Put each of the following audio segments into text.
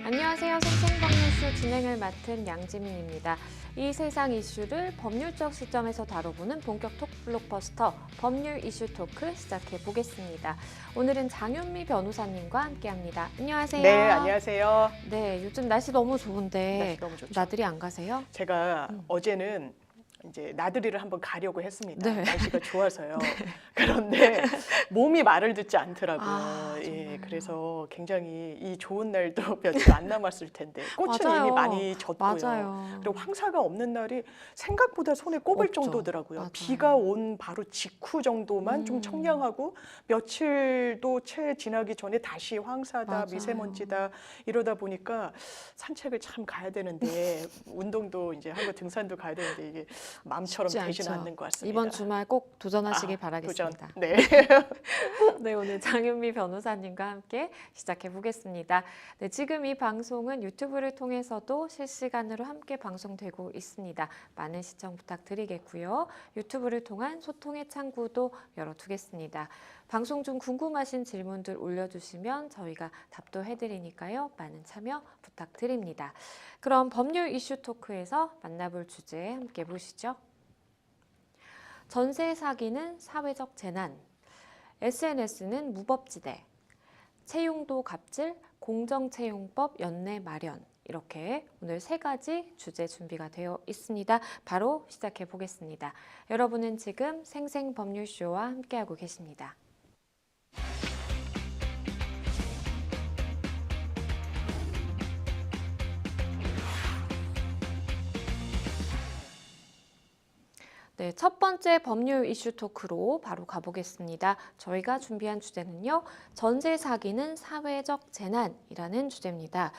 안녕하세요. 생생법률쇼 진행을 맡은 양지민입니다. 이 세상 이슈를 법률적 시점에서 다뤄보는 본격 톡 블록버스터 법률 이슈 토크 시작해 보겠습니다. 오늘은 장윤미 변호사님과 함께합니다. 안녕하세요. 네, 안녕하세요. 네, 요즘 날씨 너무 좋은데 날씨 너무 좋죠. 나들이 안 가세요? 제가 어제는 이제 나들이를 한번 가려고 했습니다. 네. 날씨가 좋아서요. 그런데 몸이 말을 듣지 않더라고요. 아, 예, 정말요? 그래서 굉장히 이 좋은 날도 며칠 안 남았을 텐데 꽃은 맞아요. 이미 많이 졌고요. 맞아요. 그리고 황사가 없는 날이 생각보다 손에 꼽을 없죠. 정도더라고요. 맞아요. 비가 온 바로 직후 정도만 좀 청량하고 며칠도 채 지나기 전에 다시 황사다, 맞아요. 미세먼지다 이러다 보니까 산책을 참 가야 되는데 운동도 이제 하고 등산도 가야 되는데 이게 마음처럼 쉽지 되지는 않죠. 않는 것 같습니다. 이번 주말 꼭 도전하시길 아, 바라겠습니다. 도전. 네. 네, 오늘 장윤미 변호사님과 함께 시작해 보겠습니다. 네, 지금 이 방송은 유튜브를 통해서도 실시간으로 함께 방송되고 있습니다. 많은 시청 부탁드리겠고요. 유튜브를 통한 소통의 창구도 열어두겠습니다. 방송 중 궁금하신 질문들 올려주시면 저희가 답도 해드리니까요. 많은 참여 부탁드립니다. 그럼 법률 이슈 토크에서 만나볼 주제 함께 보시죠. 전세 사기는 사회적 재난, SNS는 무법지대, 채용도 갑질, 공정채용법 연내 마련 이렇게 오늘 세 가지 주제 준비가 되어 있습니다. 바로 시작해 보겠습니다. 여러분은 지금 생생법률쇼와 함께하고 계십니다. 네, 첫 번째 법률 이슈 토크로 바로 가보겠습니다. 저희가 준비한 주제는요, 전세 사기는 사회적 재난이라는 주제입니다.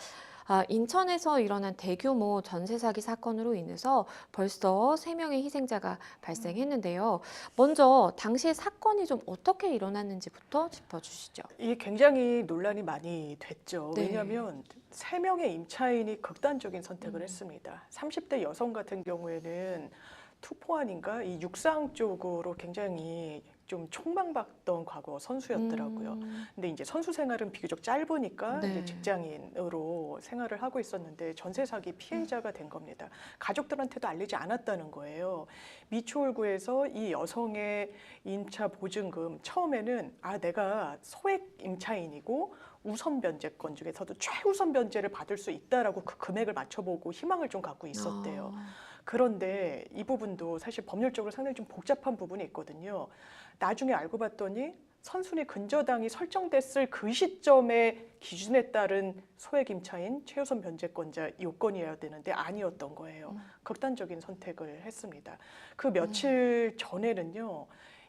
인천에서 일어난 대규모 전세 사기 사건으로 인해서 벌써 3명의 희생자가 발생했는데요. 먼저 당시 사건이 좀 어떻게 일어났는지부터 짚어주시죠. 이게 굉장히 논란이 많이 됐죠. 네. 왜냐하면 3명의 임차인이 극단적인 선택을 했습니다. 30대 여성 같은 경우에는 투포환인가 이 육상 쪽으로 굉장히 좀 촉망받던 과거 선수였더라고요. 근데 이제 선수 생활은 비교적 짧으니까 네. 이제 직장인으로 생활을 하고 있었는데 전세 사기 피해자가 된 겁니다. 가족들한테도 알리지 않았다는 거예요. 미추홀구에서 이 여성의 임차 보증금 처음에는 내가 소액 임차인이고 우선 변제권 중에서도 최우선 변제를 받을 수 있다라고 그 금액을 맞춰보고 희망을 좀 갖고 있었대요. 그런데 이 부분도 사실 법률적으로 상당히 좀 복잡한 부분이 있거든요. 나중에 알고 봤더니 선순위 근저당이 설정됐을 그 시점의 기준에 따른 소액 임차인 최우선 변제권자 요건이어야 되는데 아니었던 거예요. 극단적인 선택을 했습니다. 그 며칠 전에는요.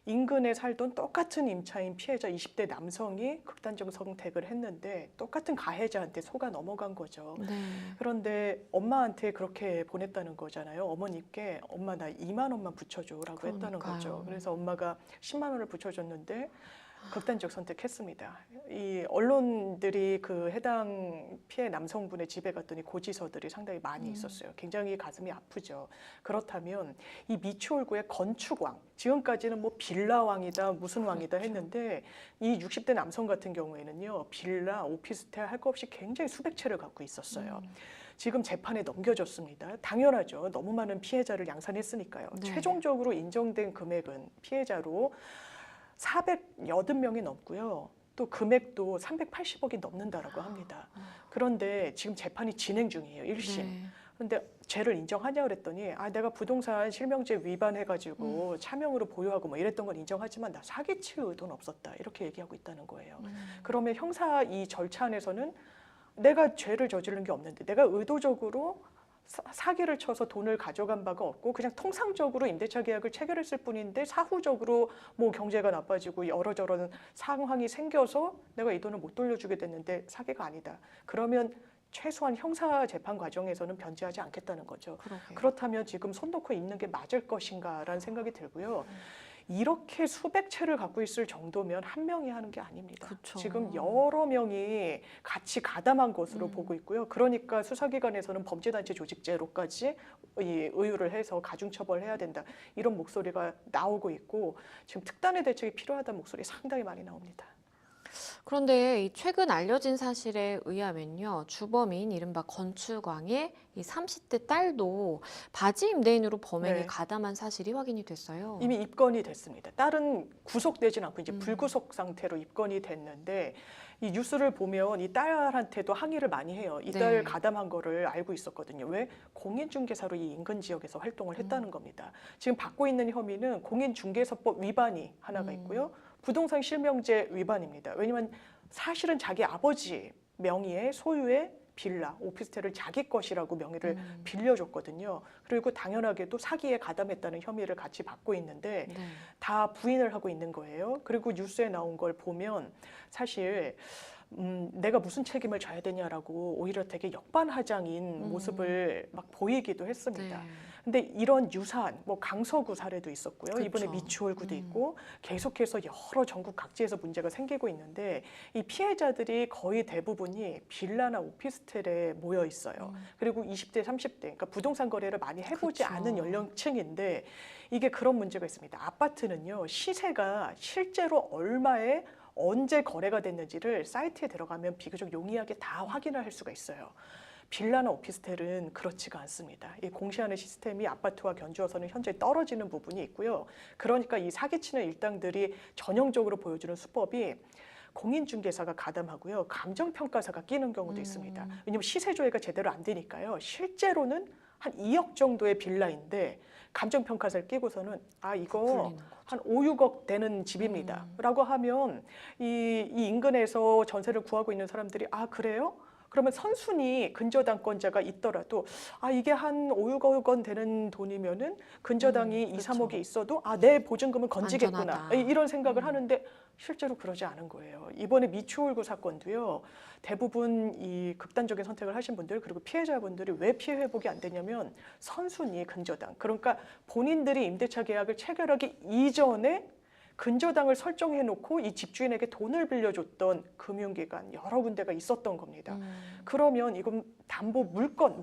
인근에 살던 똑같은 임차인 피해자 20대 남성이 극단적 선택을 했는데 똑같은 가해자한테 속아 넘어간 거죠. 네. 그런데 엄마한테 그렇게 보냈다는 거잖아요. 어머니께 엄마 나 2만 원만 붙여줘라고 했다는 거죠. 그래서 엄마가 10만 원을 붙여줬는데 극단적 선택했습니다. 이 언론들이 그 해당 피해 남성분의 집에 갔더니 고지서들이 상당히 많이 있었어요. 굉장히 가슴이 아프죠. 그렇다면 이 미추홀구의 건축왕, 지금까지는 뭐 빌라왕이다 무슨 왕이다 했는데 이 60대 남성 같은 경우에는요. 빌라, 오피스텔 할 거 없이 굉장히 수백 채를 갖고 있었어요. 지금 재판에 넘겨졌습니다. 당연하죠. 너무 많은 피해자를 양산했으니까요. 네. 최종적으로 인정된 금액은 피해자로 480명이 넘고요. 또 금액도 380억이 넘는다라고 합니다. 그런데 지금 재판이 진행 중이에요. 1심. 네. 그런데 죄를 인정하냐 그랬더니 내가 부동산 실명제 위반해가지고 차명으로 보유하고 뭐 이랬던 건 인정하지만 나 사기칠 의도는 없었다. 이렇게 얘기하고 있다는 거예요. 그러면 형사 이 절차 안에서는 내가 죄를 저지른 게 없는데 내가 의도적으로 사기를 쳐서 돈을 가져간 바가 없고 그냥 통상적으로 임대차 계약을 체결했을 뿐인데 사후적으로 뭐 경제가 나빠지고 여러저런 상황이 생겨서 내가 이 돈을 못 돌려주게 됐는데 사기가 아니다. 그러면 최소한 형사 재판 과정에서는 변제하지 않겠다는 거죠. 그러게요. 그렇다면 지금 손 놓고 있는 게 맞을 것인가라는 생각이 들고요. 이렇게 수백 채를 갖고 있을 정도면 한 명이 하는 게 아닙니다. 그쵸. 지금 여러 명이 같이 가담한 것으로 보고 있고요. 그러니까 수사기관에서는 범죄단체 조직죄로까지 의유를 해서 가중처벌해야 된다. 이런 목소리가 나오고 있고 지금 특단의 대책이 필요하다는 목소리 상당히 많이 나옵니다. 그런데 이 최근 알려진 사실에 의하면요, 주범인 이른바 건축왕의 이 30대 딸도 바지 임대인으로 범행에 네. 가담한 사실이 확인이 됐어요. 이미 입건이 됐습니다. 딸은 구속되진 않고 이제 음. 불구속 상태로 입건이 됐는데 이 뉴스를 보면 이 딸한테도 항의를 많이 해요. 이 딸 네. 가담한 거를 알고 있었거든요. 왜? 공인중개사로 이 인근 지역에서 활동을 했다는 겁니다. 지금 받고 있는 혐의는 공인중개사법 위반이 하나가 있고요. 부동산 실명제 위반입니다. 왜냐하면 사실은 자기 아버지 명의의 소유의 빌라, 오피스텔을 자기 것이라고 명의를 빌려줬거든요. 그리고 당연하게도 사기에 가담했다는 혐의를 같이 받고 있는데 네. 다 부인을 하고 있는 거예요. 그리고 뉴스에 나온 걸 보면 사실 내가 무슨 책임을 져야 되냐라고 오히려 되게 역반하장인 모습을 막 보이기도 했습니다. 네. 근데 이런 유사한 뭐 강서구 사례도 있었고요. 그렇죠. 이번에 미추홀구도 있고 계속해서 여러 전국 각지에서 문제가 생기고 있는데 이 피해자들이 거의 대부분이 빌라나 오피스텔에 모여 있어요. 그리고 20대, 30대, 그러니까 부동산 거래를 많이 해보지 그렇죠. 않은 연령층인데 이게 그런 문제가 있습니다. 아파트는요, 시세가 실제로 얼마에 언제 거래가 됐는지를 사이트에 들어가면 비교적 용이하게 다 확인을 할 수가 있어요. 빌라나 오피스텔은 그렇지가 않습니다. 이 공시하는 시스템이 아파트와 견주어서는 현재 떨어지는 부분이 있고요. 그러니까 이 사기치는 일당들이 전형적으로 보여주는 수법이 공인중개사가 가담하고요. 감정평가사가 끼는 경우도 있습니다. 왜냐하면 시세 조회가 제대로 안 되니까요. 실제로는 한 2억 정도의 빌라인데 감정평가사를 끼고서는 아 이거 불리는 한 5, 6억 되는 집입니다. 라고 하면 이 인근에서 전세를 구하고 있는 사람들이 아 그래요? 그러면 선순위 근저당권자가 있더라도 아 이게 한 5, 6억 원 되는 돈이면은 근저당이 2, 그렇죠. 3억이 있어도 아 내 보증금은 건지겠구나. 안전하다. 이런 생각을 하는데 실제로 그러지 않은 거예요. 이번에 미추홀구 사건도요. 대부분 이 극단적인 선택을 하신 분들 그리고 피해자분들이 왜 피해 회복이 안 되냐면 선순위 근저당. 그러니까 본인들이 임대차 계약을 체결하기 이전에 근저당을 설정해 놓고 이 집주인에게 돈을 빌려줬던 금융기관 여러 군데가 있었던 겁니다. 그러면 이건 담보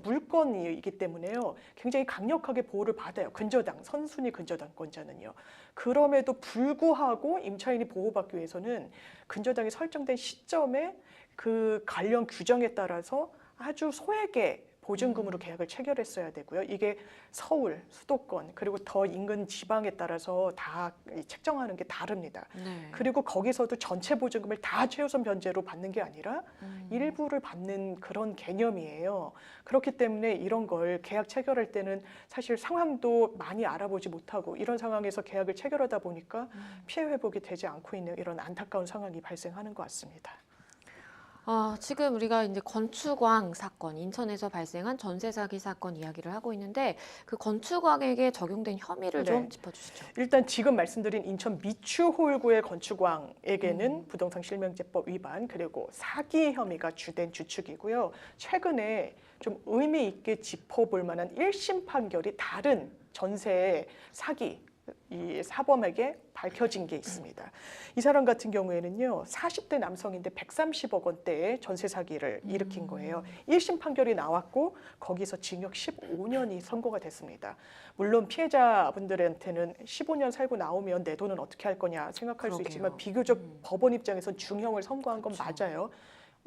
물건이기 때문에요. 굉장히 강력하게 보호를 받아요. 근저당, 선순위 근저당권자는요. 그럼에도 불구하고 임차인이 보호받기 위해서는 근저당이 설정된 시점에 그 관련 규정에 따라서 아주 소액의 보증금으로 계약을 체결했어야 되고요. 이게 서울, 수도권 그리고 더 인근 지방에 따라서 다 책정하는 게 다릅니다. 네. 그리고 거기서도 전체 보증금을 다 최우선 변제로 받는 게 아니라 일부를 받는 그런 개념이에요. 그렇기 때문에 이런 걸 계약 체결할 때는 사실 상황도 많이 알아보지 못하고 이런 상황에서 계약을 체결하다 보니까 피해 회복이 되지 않고 있는 이런 안타까운 상황이 발생하는 것 같습니다. 지금 우리가 이제 건축왕 사건, 인천에서 발생한 전세 사기 사건 이야기를 하고 있는데 그 건축왕에게 적용된 혐의를 네. 좀 짚어주시죠. 일단 지금 말씀드린 인천 미추홀구의 건축왕에게는 부동산 실명제법 위반 그리고 사기 혐의가 주된 주축이고요. 최근에 좀 의미 있게 짚어볼 만한 1심 판결이 다른 전세 사기 이 사범에게 밝혀진 게 있습니다. 이 사람 같은 경우에는요, 40대 남성인데 130억 원대의 전세 사기를 일으킨 거예요. 1심 판결이 나왔고 거기서 징역 15년이 선고가 됐습니다. 물론 피해자분들한테는 15년 살고 나오면 내 돈은 어떻게 할 거냐 생각할 수 그러게요. 있지만 비교적 법원 입장에선 중형을 선고한 건 맞아요.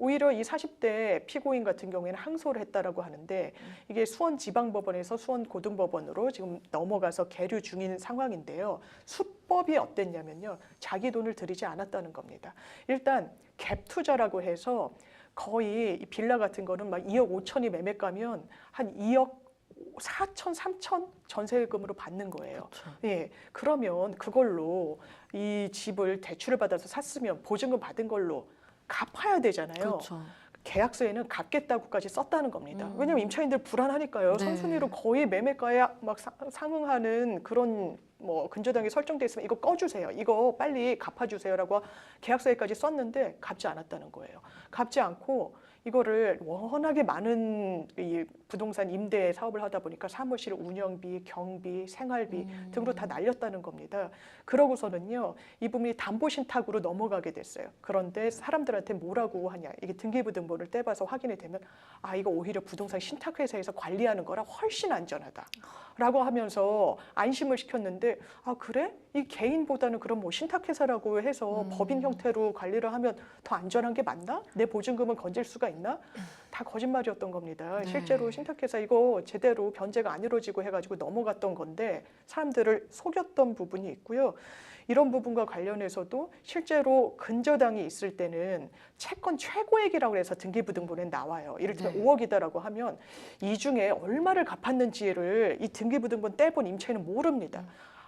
오히려 이 40대 피고인 같은 경우에는 항소를 했다라고 하는데 이게 수원지방법원에서 수원고등법원으로 지금 넘어가서 계류 중인 상황인데요. 수법이 어땠냐면요. 자기 돈을 들이지 않았다는 겁니다. 일단 갭 투자라고 해서 거의 이 빌라 같은 거는 막 2억 5천이 매매가면 한 2억 4천, 3천 전세금으로 받는 거예요. 그렇죠. 예, 그러면 그걸로 이 집을 대출을 받아서 샀으면 보증금 받은 걸로 갚아야 되잖아요. 그렇죠. 계약서에는 갚겠다고까지 썼다는 겁니다. 왜냐하면 임차인들 불안하니까요. 네. 선순위로 거의 매매가에 막 상응하는 그런 뭐 근저당이 설정돼 있으면 이거 꺼주세요. 이거 빨리 갚아주세요라고 계약서에까지 썼는데 갚지 않았다는 거예요. 갚지 않고 이거를 워낙에 많은 이 부동산 임대 사업을 하다 보니까 사무실 운영비, 경비, 생활비 등으로 다 날렸다는 겁니다. 그러고서는요, 이 부분이 담보신탁으로 넘어가게 됐어요. 그런데 사람들한테 뭐라고 하냐, 이게 등기부등본을 떼봐서 확인이 되면 아, 이거 오히려 부동산 신탁회사에서 관리하는 거라 훨씬 안전하다라고 하면서 안심을 시켰는데 아, 그래? 이 개인보다는 그럼 뭐 신탁회사라고 해서 법인 형태로 관리를 하면 더 안전한 게 맞나? 내 보증금은 건질 수가 있나? 다 거짓말이었던 겁니다. 네. 실제로 신탁회사 이거 제대로 변제가 안 이루어지고 해가지고 넘어갔던 건데 사람들을 속였던 부분이 있고요. 이런 부분과 관련해서도 실제로 근저당이 있을 때는 채권 최고액이라고 해서 등기부등본에 나와요. 이를테면 네. 5억이다라고 하면 이 중에 얼마를 갚았는지를 이 등기부등본 떼본 임차인은 모릅니다.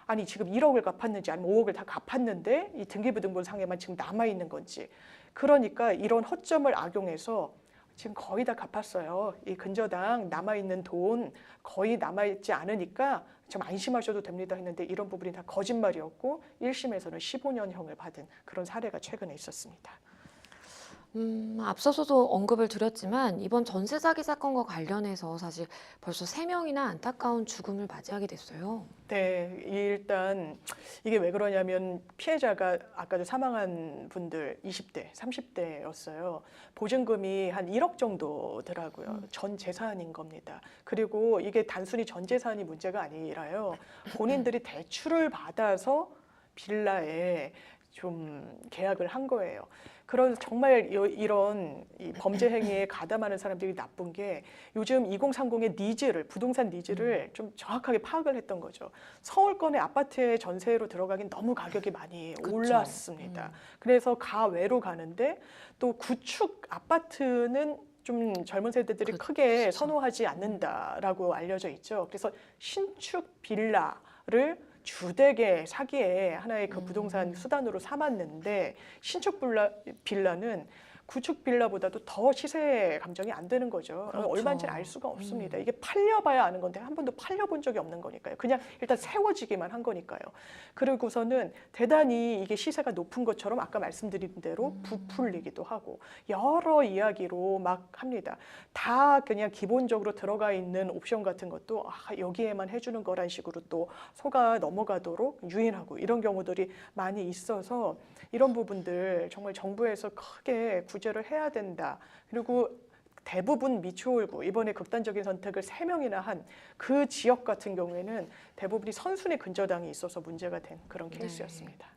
아니 지금 1억을 갚았는지 아니면 5억을 다 갚았는데 이 등기부등본 상에만 지금 남아있는 건지. 그러니까 이런 허점을 악용해서 지금 거의 다 갚았어요. 이 근저당 남아있는 돈 거의 남아있지 않으니까 좀 안심하셔도 됩니다 했는데 이런 부분이 다 거짓말이었고 1심에서는 15년형을 받은 그런 사례가 최근에 있었습니다. 앞서서도 언급을 드렸지만 이번 전세 사기 사건과 관련해서 사실 벌써 3명이나 안타까운 죽음을 맞이하게 됐어요. 네, 일단 이게 왜 그러냐면 피해자가 아까도 사망한 분들 20대, 30대였어요. 보증금이 한 1억 정도더라고요. 전 재산인 겁니다. 그리고 이게 단순히 전 재산이 문제가 아니라요. 본인들이 대출을 받아서 빌라에 좀 계약을 한 거예요. 그런 정말 이런 이 범죄 행위에 가담하는 사람들이 나쁜 게 요즘 2030의 니즈를 부동산 니즈를 좀 정확하게 파악을 했던 거죠. 서울권의 아파트에 전세로 들어가긴 너무 가격이 많이 그쵸. 올랐습니다. 그래서 가외로 가는데 또 구축 아파트는 좀 젊은 세대들이 크게 그렇죠. 선호하지 않는다라고 알려져 있죠. 그래서 신축 빌라를 주택의 사기의 하나의 그 부동산 수단으로 삼았는데 신축 빌라는 구축 빌라보다도 더 시세 감정이 안 되는 거죠. 그렇죠. 얼마인지는 알 수가 없습니다. 이게 팔려봐야 아는 건데 한 번도 팔려본 적이 없는 거니까요. 그냥 일단 세워지기만 한 거니까요. 그리고서는 대단히 이게 시세가 높은 것처럼 아까 말씀드린 대로 부풀리기도 하고 여러 이야기로 막 합니다. 다 그냥 기본적으로 들어가 있는 옵션 같은 것도 아, 여기에만 해주는 거란 식으로 또 속아 넘어가도록 유인하고 이런 경우들이 많이 있어서 이런 부분들 정말 정부에서 크게 구제를 해야 된다. 그리고 대부분 미추홀구 이번에 극단적인 선택을 3명이나 한 그 지역 같은 경우에는 대부분이 선순위 근저당이 있어서 문제가 된 그런 케이스였습니다.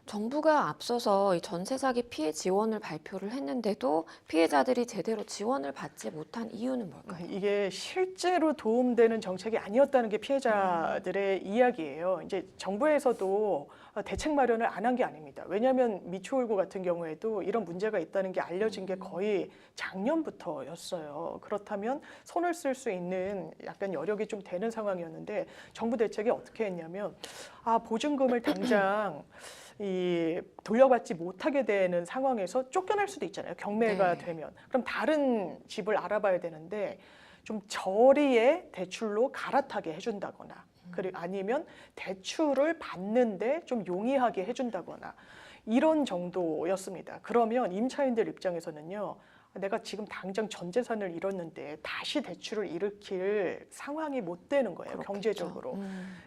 정부가 앞서서 이 전세 사기 피해 지원을 발표를 했는데도 피해자들이 제대로 지원을 받지 못한 이유는 뭘까요? 이게 실제로 도움되는 정책이 아니었다는 게 피해자들의 이야기예요. 이제 정부에서도 대책 마련을 안 한 게 아닙니다. 왜냐하면 미추홀구 같은 경우에도 이런 문제가 있다는 게 알려진 게 거의 작년부터였어요. 그렇다면 손을 쓸 수 있는 약간 여력이 좀 되는 상황이었는데 정부 대책이 어떻게 했냐면 아, 보증금을 당장 이 돌려받지 못하게 되는 상황에서 쫓겨날 수도 있잖아요. 경매가 네. 되면. 그럼 다른 집을 알아봐야 되는데 좀 저리에 대출로 갈아타게 해준다거나 그리고 아니면 대출을 받는데 좀 용이하게 해준다거나 이런 정도였습니다. 그러면 임차인들 입장에서는요. 내가 지금 당장 전 재산을 잃었는데 다시 대출을 일으킬 상황이 못 되는 거예요. 그렇겠죠. 경제적으로.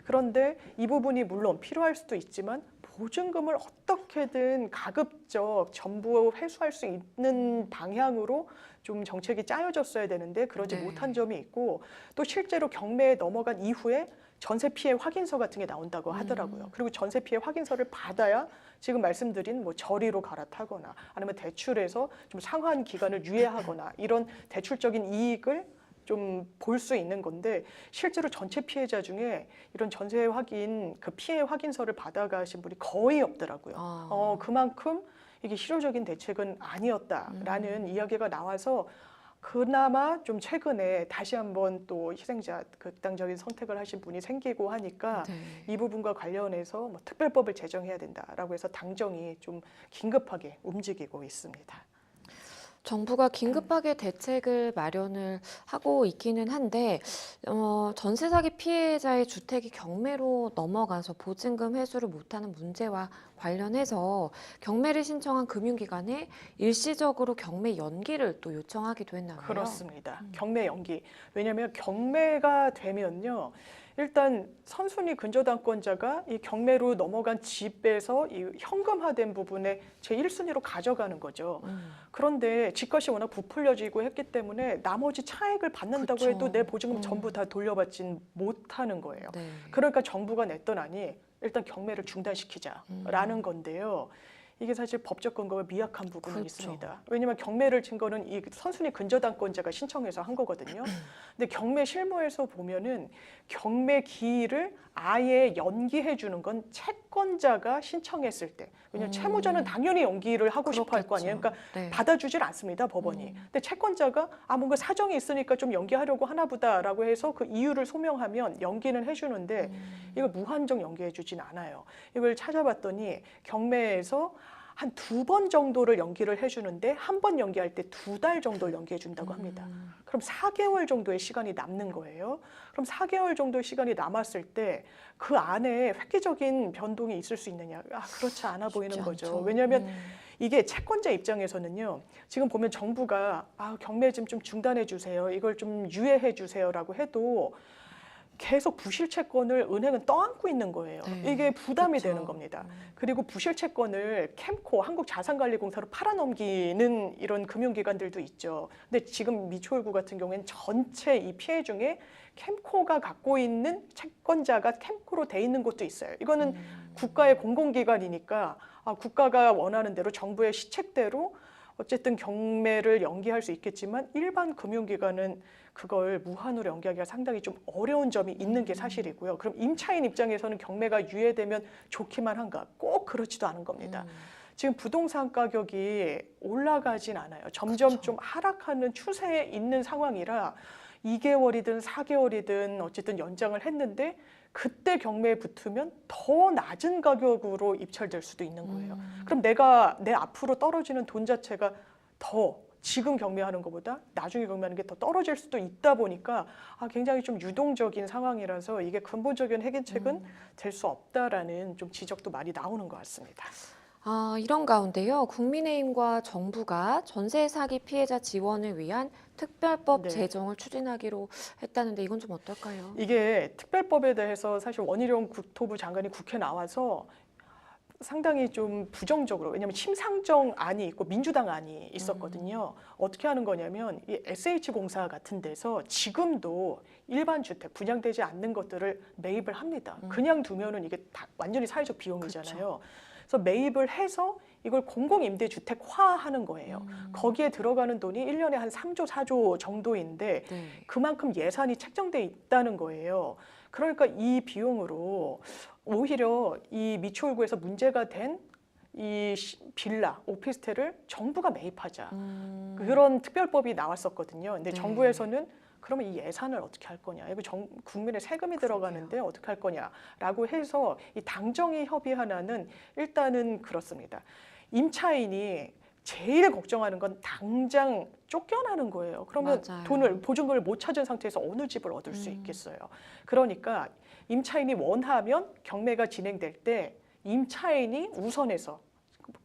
그런데 이 부분이 물론 필요할 수도 있지만 보증금을 어떻게든 가급적 전부 회수할 수 있는 방향으로 좀 정책이 짜여졌어야 되는데 그러지 네. 못한 점이 있고 또 실제로 경매에 넘어간 이후에 전세 피해 확인서 같은 게 나온다고 하더라고요. 그리고 전세 피해 확인서를 받아야 지금 말씀드린 뭐 저리로 갈아타거나 아니면 대출해서 좀 상환 기간을 유예하거나 이런 대출적인 이익을 좀 볼 수 있는 건데 실제로 전체 피해자 중에 이런 전세 확인 그 피해 확인서를 받아가신 분이 거의 없더라고요. 그만큼 이게 실효적인 대책은 아니었다라는 이야기가 나와서 그나마 좀 최근에 다시 한번 또 희생자 극단적인 선택을 하신 분이 생기고 하니까 네. 이 부분과 관련해서 뭐 특별법을 제정해야 된다라고 해서 당정이 좀 긴급하게 움직이고 있습니다. 정부가 긴급하게 대책을 마련을 하고 있기는 한데 전세 사기 피해자의 주택이 경매로 넘어가서 보증금 회수를 못하는 문제와 관련해서 경매를 신청한 금융기관에 일시적으로 경매 연기를 또 요청하기도 했나요? 그렇습니다. 경매 연기. 왜냐하면 경매가 되면요. 일단 선순위 근저당권자가 이 경매로 넘어간 집에서 이 현금화된 부분에 제1순위로 가져가는 거죠. 그런데 집값이 워낙 부풀려지고 했기 때문에 나머지 차액을 받는다고 그쵸. 해도 내 보증금 전부 다 돌려받진 못하는 거예요. 네. 그러니까 정부가 냈던 안이 일단 경매를 중단시키자라는 건데요. 이게 사실 법적 근거가 미약한 부분은 그렇죠. 있습니다. 왜냐하면 경매를 친 거는 이 선순위 근저당권자가 신청해서 한 거거든요. 근데 경매 실무에서 보면은 경매 기일을 아예 연기해 주는 건 채권자가 신청했을 때. 왜냐하면 채무자는 당연히 연기를 하고 싶어 할 거 아니에요. 그러니까 네. 받아주질 않습니다, 법원이. 근데 채권자가 뭔가 사정이 있으니까 좀 연기하려고 하나 보다라고 해서 그 이유를 소명하면 연기는 해주는데 이걸 무한정 연기해주진 않아요. 이걸 찾아봤더니 경매에서 한 2번 정도를 연기를 해주는데 한 번 연기할 때 2달 정도를 연기해준다고 합니다. 그럼 4개월 정도의 시간이 남는 거예요. 그럼 4개월 정도의 시간이 남았을 때 그 안에 획기적인 변동이 있을 수 있느냐? 그렇지 않아 보이는 거죠. 않죠. 왜냐하면 이게 채권자 입장에서는요. 지금 보면 정부가 경매 좀 중단해 주세요. 이걸 좀 유예해 주세요라고 해도 계속 부실 채권을 은행은 떠안고 있는 거예요. 네, 이게 부담이 그쵸. 되는 겁니다. 그리고 부실 채권을 캠코 한국자산관리공사로 팔아넘기는 이런 금융기관들도 있죠. 근데 지금 미추홀구 같은 경우에는 전체 이 피해 중에 캠코가 갖고 있는 채권자가 캠코로 돼 있는 곳도 있어요. 이거는 국가의 공공기관이니까 국가가 원하는 대로 정부의 시책대로 어쨌든 경매를 연기할 수 있겠지만 일반 금융기관은 그걸 무한으로 연기하기가 상당히 좀 어려운 점이 있는 게 사실이고요. 그럼 임차인 입장에서는 경매가 유예되면 좋기만 한가? 꼭 그렇지도 않은 겁니다. 지금 부동산 가격이 올라가진 않아요. 점점 그쵸. 좀 하락하는 추세에 있는 상황이라 2개월이든 4개월이든 어쨌든 연장을 했는데 그때 경매에 붙으면 더 낮은 가격으로 입찰될 수도 있는 거예요. 그럼 내가 내 앞으로 떨어지는 돈 자체가 더 지금 경매하는 것보다 나중에 경매하는 게 더 떨어질 수도 있다 보니까 굉장히 좀 유동적인 상황이라서 이게 근본적인 해결책은 될 수 없다라는 좀 지적도 많이 나오는 것 같습니다. 이런 가운데요. 국민의힘과 정부가 전세 사기 피해자 지원을 위한 특별법 네. 제정을 추진하기로 했다는데 이건 좀 어떨까요? 이게 특별법에 대해서 사실 원희룡 국토부 장관이 국회에 나와서 상당히 좀 부정적으로, 왜냐하면 심상정 안이 있고 민주당 안이 있었거든요. 어떻게 하는 거냐면 이 SH공사 같은 데서 지금도 일반 주택 분양되지 않는 것들을 매입을 합니다. 그냥 두면은 이게 다 완전히 사회적 비용이잖아요. 그래서 매입을 해서 이걸 공공임대주택화하는 거예요. 거기에 들어가는 돈이 1년에 한 3조, 4조 정도인데 네. 그만큼 예산이 책정돼 있다는 거예요. 그러니까 이 비용으로 오히려 이 미추홀구에서 문제가 된 이 빌라, 오피스텔을 정부가 매입하자. 그런 특별법이 나왔었거든요. 근데 네. 정부에서는 그러면 이 예산을 어떻게 할 거냐? 이거 국민의 세금이 들어가는데 어떻게 할 거냐라고 해서 이 당정의 협의 하나는 일단은 그렇습니다. 임차인이 제일 걱정하는 건 당장 쫓겨나는 거예요. 그러면 맞아요. 보증금을 못 찾은 상태에서 어느 집을 얻을 수 있겠어요. 그러니까 임차인이 원하면 경매가 진행될 때 임차인이 우선해서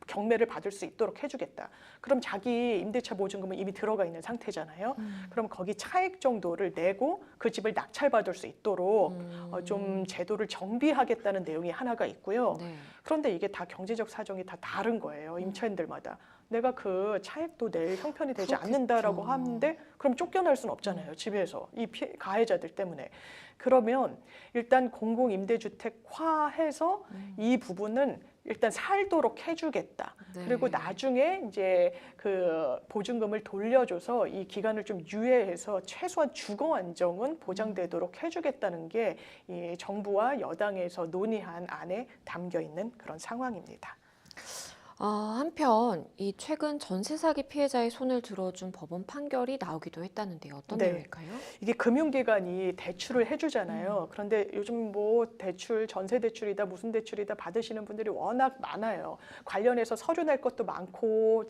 경매를 받을 수 있도록 해주겠다. 그럼 자기 임대차 보증금은 이미 들어가 있는 상태잖아요. 그럼 거기 차액 정도를 내고 그 집을 낙찰받을 수 있도록 좀 제도를 정비하겠다는 내용이 하나가 있고요. 네. 그런데 이게 다 경제적 사정이 다 다른 거예요. 임차인들마다. 내가 그 차액도 낼 형편이 되지 그렇겠죠. 않는다라고 하는데 그럼 쫓겨날 수는 없잖아요. 집에서 이 가해자들 때문에. 그러면 일단 공공임대주택화해서 이 부분은 일단 살도록 해주겠다. 네. 그리고 나중에 이제 그 보증금을 돌려줘서 이 기간을 좀 유예해서 최소한 주거 안정은 보장되도록 해주겠다는 게 이 정부와 여당에서 논의한 안에 담겨 있는 그런 상황입니다. 한편 이 최근 전세 사기 피해자의 손을 들어준 법원 판결이 나오기도 했다는데요. 어떤 네. 내용일까요? 이게 금융기관이 대출을 해주잖아요. 그런데 요즘 뭐 대출, 전세 대출이다, 무슨 대출이다 받으시는 분들이 워낙 많아요. 관련해서 서류 낼 것도 많고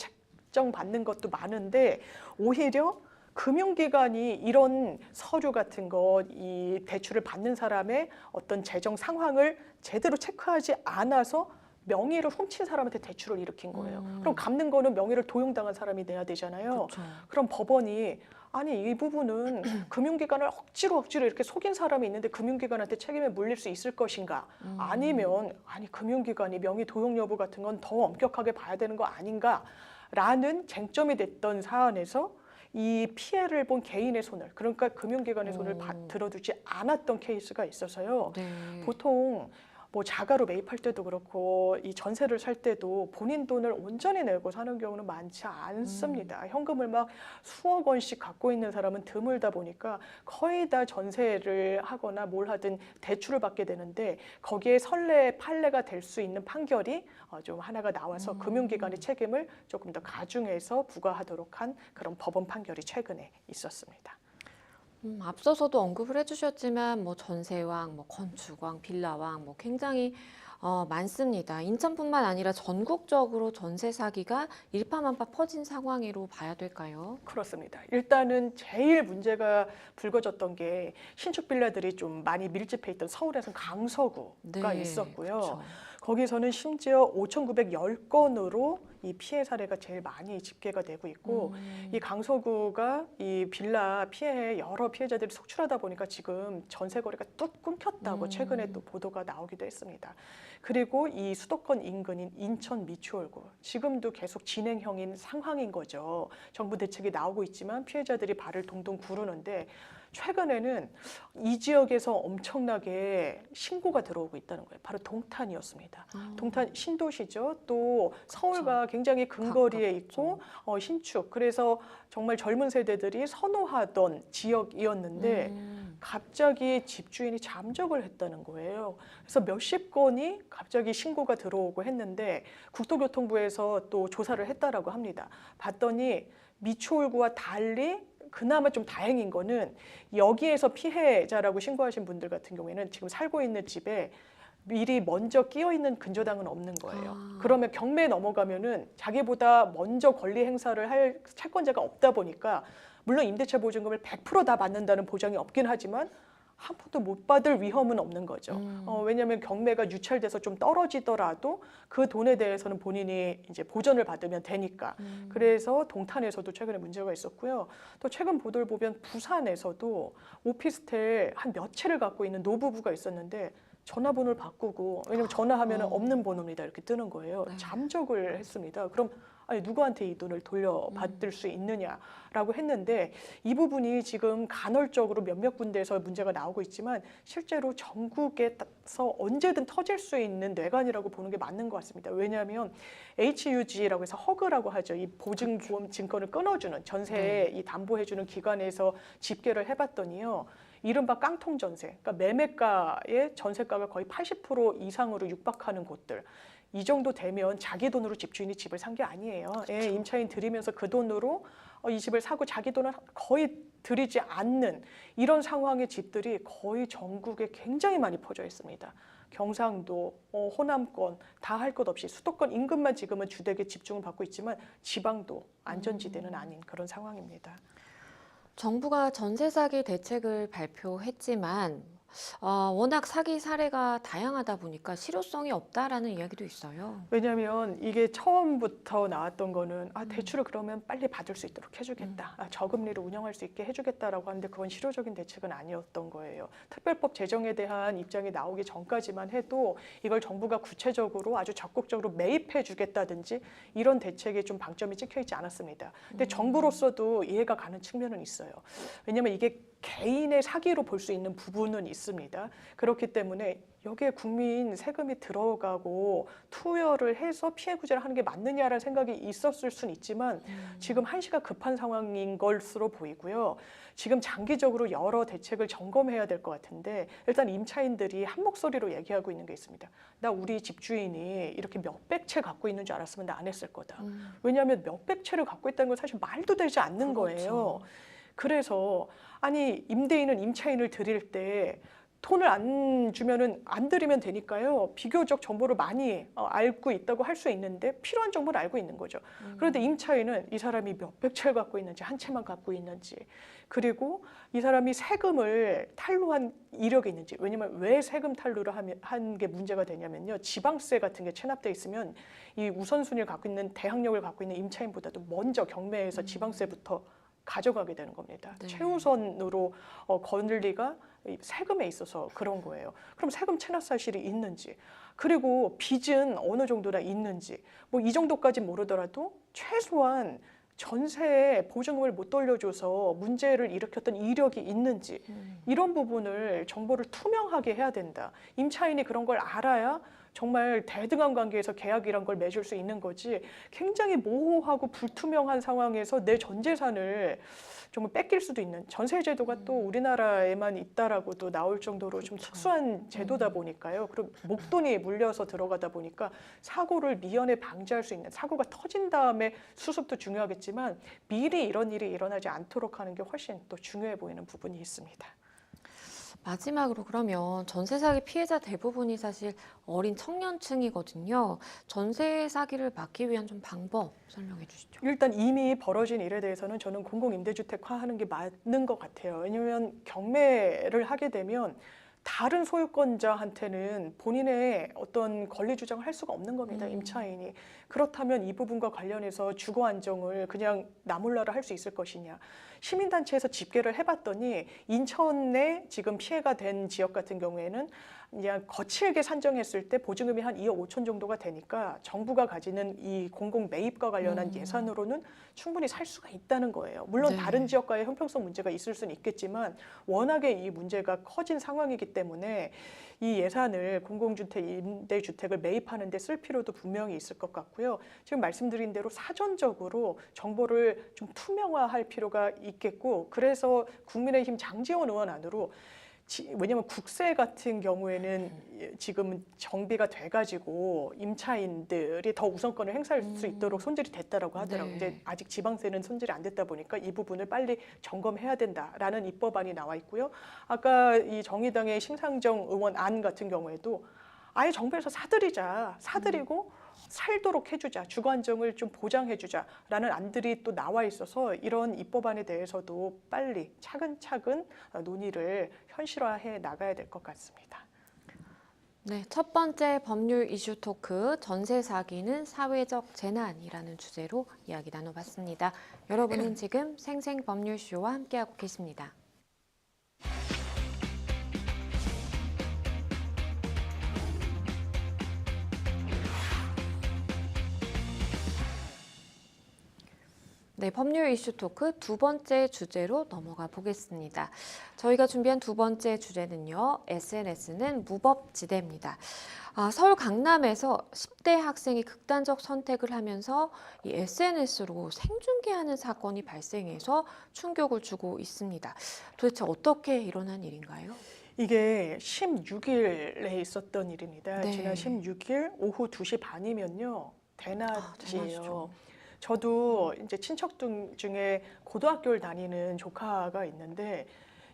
걱정받는 것도 많은데 오히려 금융기관이 이런 서류 같은 것, 이 대출을 받는 사람의 어떤 재정 상황을 제대로 체크하지 않아서 명의를 훔친 사람한테 대출을 일으킨 거예요. 그럼 갚는 거는 명의를 도용당한 사람이 내야 되잖아요. 그렇죠. 그럼 법원이 아니 이 부분은 금융기관을 억지로 이렇게 속인 사람이 있는데 금융기관한테 책임을 물릴 수 있을 것인가? 아니면 아니 금융기관이 명의 도용 여부 같은 건 더 엄격하게 봐야 되는 거 아닌가라는 쟁점이 됐던 사안에서 이 피해를 본 개인의 손을, 그러니까 금융기관의 손을 들어주지 않았던 케이스가 있어서요. 네. 보통 뭐 자가로 매입할 때도 그렇고 이 전세를 살 때도 본인 돈을 온전히 내고 사는 경우는 많지 않습니다. 현금을 막 수억 원씩 갖고 있는 사람은 드물다 보니까 거의 다 전세를 하거나 뭘 하든 대출을 받게 되는데 거기에 선례 판례가 될 수 있는 판결이 좀 하나가 나와서 금융기관의 책임을 조금 더 가중해서 부과하도록 한 그런 법원 판결이 최근에 있었습니다. 앞서서도 언급을 해주셨지만 뭐 전세왕, 뭐 건축왕, 빌라왕 뭐 굉장히 많습니다. 인천뿐만 아니라 전국적으로 전세 사기가 일파만파 퍼진 상황으로 봐야 될까요? 그렇습니다. 일단은 제일 문제가 불거졌던 게 신축 빌라들이 좀 많이 밀집해 있던 서울에서는 강서구가 있었고요. 그렇죠. 거기서는 심지어 5,910건으로 이 피해 사례가 제일 많이 집계가 되고 있고 이 강서구가 이 빌라 피해에 여러 피해자들이 속출하다 보니까 지금 전세 거래가 뚝 끊겼다고 최근에 또 보도가 나오기도 했습니다. 그리고 이 수도권 인근인 인천 미추홀구 지금도 계속 진행형인 상황인 거죠. 정부 대책이 나오고 있지만 피해자들이 발을 동동 구르는데 최근에는 이 지역에서 엄청나게 신고가 들어오고 있다는 거예요. 바로 동탄이었습니다. 동탄 신도시죠. 또 서울과 굉장히 근거리에 있고 신축. 그래서 정말 젊은 세대들이 선호하던 지역이었는데 갑자기 집주인이 잠적을 했다는 거예요. 그래서 몇십 건이 갑자기 신고가 들어오고 했는데 국토교통부에서 또 조사를 했다라고 합니다. 봤더니 미추홀구와 달리 그나마 좀 다행인 거는 여기에서 피해자라고 신고하신 분들 같은 경우에는 지금 살고 있는 집에 미리 먼저 끼어 있는 근저당은 없는 거예요. 그러면 경매에 넘어가면은 자기보다 먼저 권리 행사를 할 채권자가 없다 보니까 물론 임대차 보증금을 100% 다 받는다는 보장이 없긴 하지만 한 푼도 못 받을 위험은 없는 거죠. 왜냐하면 경매가 유찰돼서 좀 떨어지더라도 그 돈에 대해서는 본인이 이제 보전을 받으면 되니까. 그래서 동탄에서도 최근에 문제가 있었고요. 또 최근 보도를 보면 부산에서도 오피스텔 한 몇 채를 갖고 있는 노부부가 있었는데 전화번호를 바꾸고 왜냐면 전화하면 없는 번호입니다 이렇게 뜨는 거예요. 네. 잠적을 했습니다. 그럼 아니 누구한테 이 돈을 돌려받을 수 있느냐라고 했는데 이 부분이 지금 간헐적으로 몇몇 군데에서 문제가 나오고 있지만 실제로 전국에서 언제든 터질 수 있는 뇌관이라고 보는 게 맞는 것 같습니다. 왜냐하면 HUG라고 해서 허그라고 하죠. 이 보증보험 증권을 끊어주는 전세에 이 담보해주는 기관에서 집계를 해봤더니요. 이른바 깡통 전세, 그러니까 매매가의 전세가가 거의 80% 이상으로 육박하는 곳들. 이 정도 되면 자기 돈으로 집주인이 집을 산 게 아니에요. 예, 임차인 들이면서 그 돈으로 이 집을 사고 자기 돈을 거의 들이지 않는 이런 상황의 집들이 거의 전국에 굉장히 많이 퍼져 있습니다. 경상도, 호남권 다 할 것 없이 수도권 인근만 지금은 주택에 집중을 받고 있지만 지방도 안전지대는 아닌 그런 상황입니다. 정부가 전세 사기 대책을 발표했지만 워낙 사기 사례가 다양하다 보니까 실효성이 없다라는 이야기도 있어요. 왜냐하면 이게 처음부터 나왔던 거는 대출을 그러면 빨리 받을 수 있도록 해주겠다. 저금리로 운영할 수 있게 해주겠다라고 하는데 그건 실효적인 대책은 아니었던 거예요. 특별법 제정에 대한 입장이 나오기 전까지만 해도 이걸 정부가 구체적으로 아주 적극적으로 매입해 주겠다든지 이런 대책에 좀 방점이 찍혀 있지 않았습니다. 근데 정부로서도 이해가 가는 측면은 있어요. 왜냐하면 이게 개인의 사기로 볼 수 있는 부분은 있습니다. 그렇기 때문에 여기에 국민 세금이 들어가고 투여를 해서 피해 구제를 하는 게 맞느냐라는 생각이 있었을 수는 있지만 지금 한시가 급한 상황인 것으로 보이고요. 지금 장기적으로 여러 대책을 점검해야 될 것 같은데 일단 임차인들이 한 목소리로 얘기하고 있는 게 있습니다. 나 우리 집주인이 이렇게 몇백 채 갖고 있는 줄 알았으면 나 안 했을 거다. 왜냐하면 몇백 채를 갖고 있다는 건 사실 말도 되지 않는 거예요. 그래서 아니 임대인은 임차인을 드릴 때 돈을 안 주면은 안 드리면 되니까요. 비교적 정보를 많이 알고 있다고 할 수 있는데 필요한 정보를 알고 있는 거죠. 그런데 임차인은 이 사람이 몇백 채를 갖고 있는지 한 채만 갖고 있는지 그리고 이 사람이 세금을 탈루한 이력이 있는지 왜냐면 왜 세금 탈루를 한 게 문제가 되냐면요. 지방세 같은 게 체납돼 있으면 이 우선순위를 갖고 있는 대학력을 갖고 있는 임차인보다도 먼저 경매에서 지방세부터 가져가게 되는 겁니다. 네. 최우선으로 권리가 세금에 있어서 그런 거예요. 그럼 세금 체납 사실이 있는지, 그리고 빚은 어느 정도나 있는지, 뭐 이 정도까지 모르더라도 최소한 전세에 보증금을 못 돌려줘서 문제를 일으켰던 이력이 있는지 이런 부분을 정보를 투명하게 해야 된다. 임차인이 그런 걸 알아야 정말 대등한 관계에서 계약이란 걸 맺을 수 있는 거지 굉장히 모호하고 불투명한 상황에서 내 전 재산을 정말 뺏길 수도 있는 전세 제도가 또 우리나라에만 있다라고도 나올 정도로 좀 특수한 제도다 보니까요. 그리고 목돈이 물려서 들어가다 보니까 사고를 미연에 방지할 수 있는 사고가 터진 다음에 수습도 중요하겠지만 미리 이런 일이 일어나지 않도록 하는 게 훨씬 또 중요해 보이는 부분이 있습니다. 마지막으로 그러면 전세 사기 피해자 대부분이 사실 어린 청년층이거든요. 전세 사기를 막기 위한 좀 방법 설명해 주시죠. 일단 이미 벌어진 일에 대해서는 저는 공공임대주택화하는 게 맞는 것 같아요. 왜냐하면 경매를 하게 되면 다른 소유권자한테는 본인의 어떤 권리 주장을 할 수가 없는 겁니다. 임차인이. 그렇다면 이 부분과 관련해서 주거 안정을 그냥 나몰라라 할 수 있을 것이냐. 시민단체에서 집계를 해봤더니 인천에 지금 피해가 된 지역 같은 경우에는 그냥 거칠게 산정했을 때 보증금이 한 2억 5천 정도가 되니까 정부가 가지는 이 공공 매입과 관련한 예산으로는 충분히 살 수가 있다는 거예요. 물론 네. 다른 지역과의 형평성 문제가 있을 수는 있겠지만 워낙에 이 문제가 커진 상황이기 때문에 이 예산을 공공주택, 임대주택을 매입하는 데 쓸 필요도 분명히 있을 것 같고요. 지금 말씀드린 대로 사전적으로 정보를 좀 투명화할 필요가 있겠고 그래서 국민의힘 장제원 의원 안으로 왜냐하면 국세 같은 경우에는 지금 정비가 돼가지고 임차인들이 더 우선권을 행사할 수 있도록 손질이 됐다라고 하더라고요. 네. 근데 아직 지방세는 손질이 안 됐다 보니까 이 부분을 빨리 점검해야 된다라는 입법안이 나와 있고요. 아까 이 정의당의 심상정 의원 안 같은 경우에도 아예 정부에서 사들이고 살도록 해주자, 주거 안정을 좀 보장해주자라는 안들이 또 나와 있어서 이런 입법안에 대해서도 빨리 차근차근 논의를 현실화해 나가야 될 것 같습니다. 네, 첫 번째 법률 이슈 토크 전세 사기는 사회적 재난이라는 주제로 이야기 나눠봤습니다. 여러분은 지금 생생 법률쇼와 함께하고 계십니다. 네, 법률 이슈 토크 두 번째 주제로 넘어가 보겠습니다. 저희가 준비한 두 번째 주제는요, SNS는 무법지대입니다. 서울 강남에서 10대 학생이 극단적 선택을 하면서 이 SNS로 생중계하는 사건이 발생해서 충격을 주고 있습니다. 도대체 어떻게 일어난 일인가요? 이게 16일에 있었던 일입니다. 네. 지난 16일 오후 2시 반이면요. 대낮이에요. 대낮이죠. 저도 이제 친척 중에 고등학교를 다니는 조카가 있는데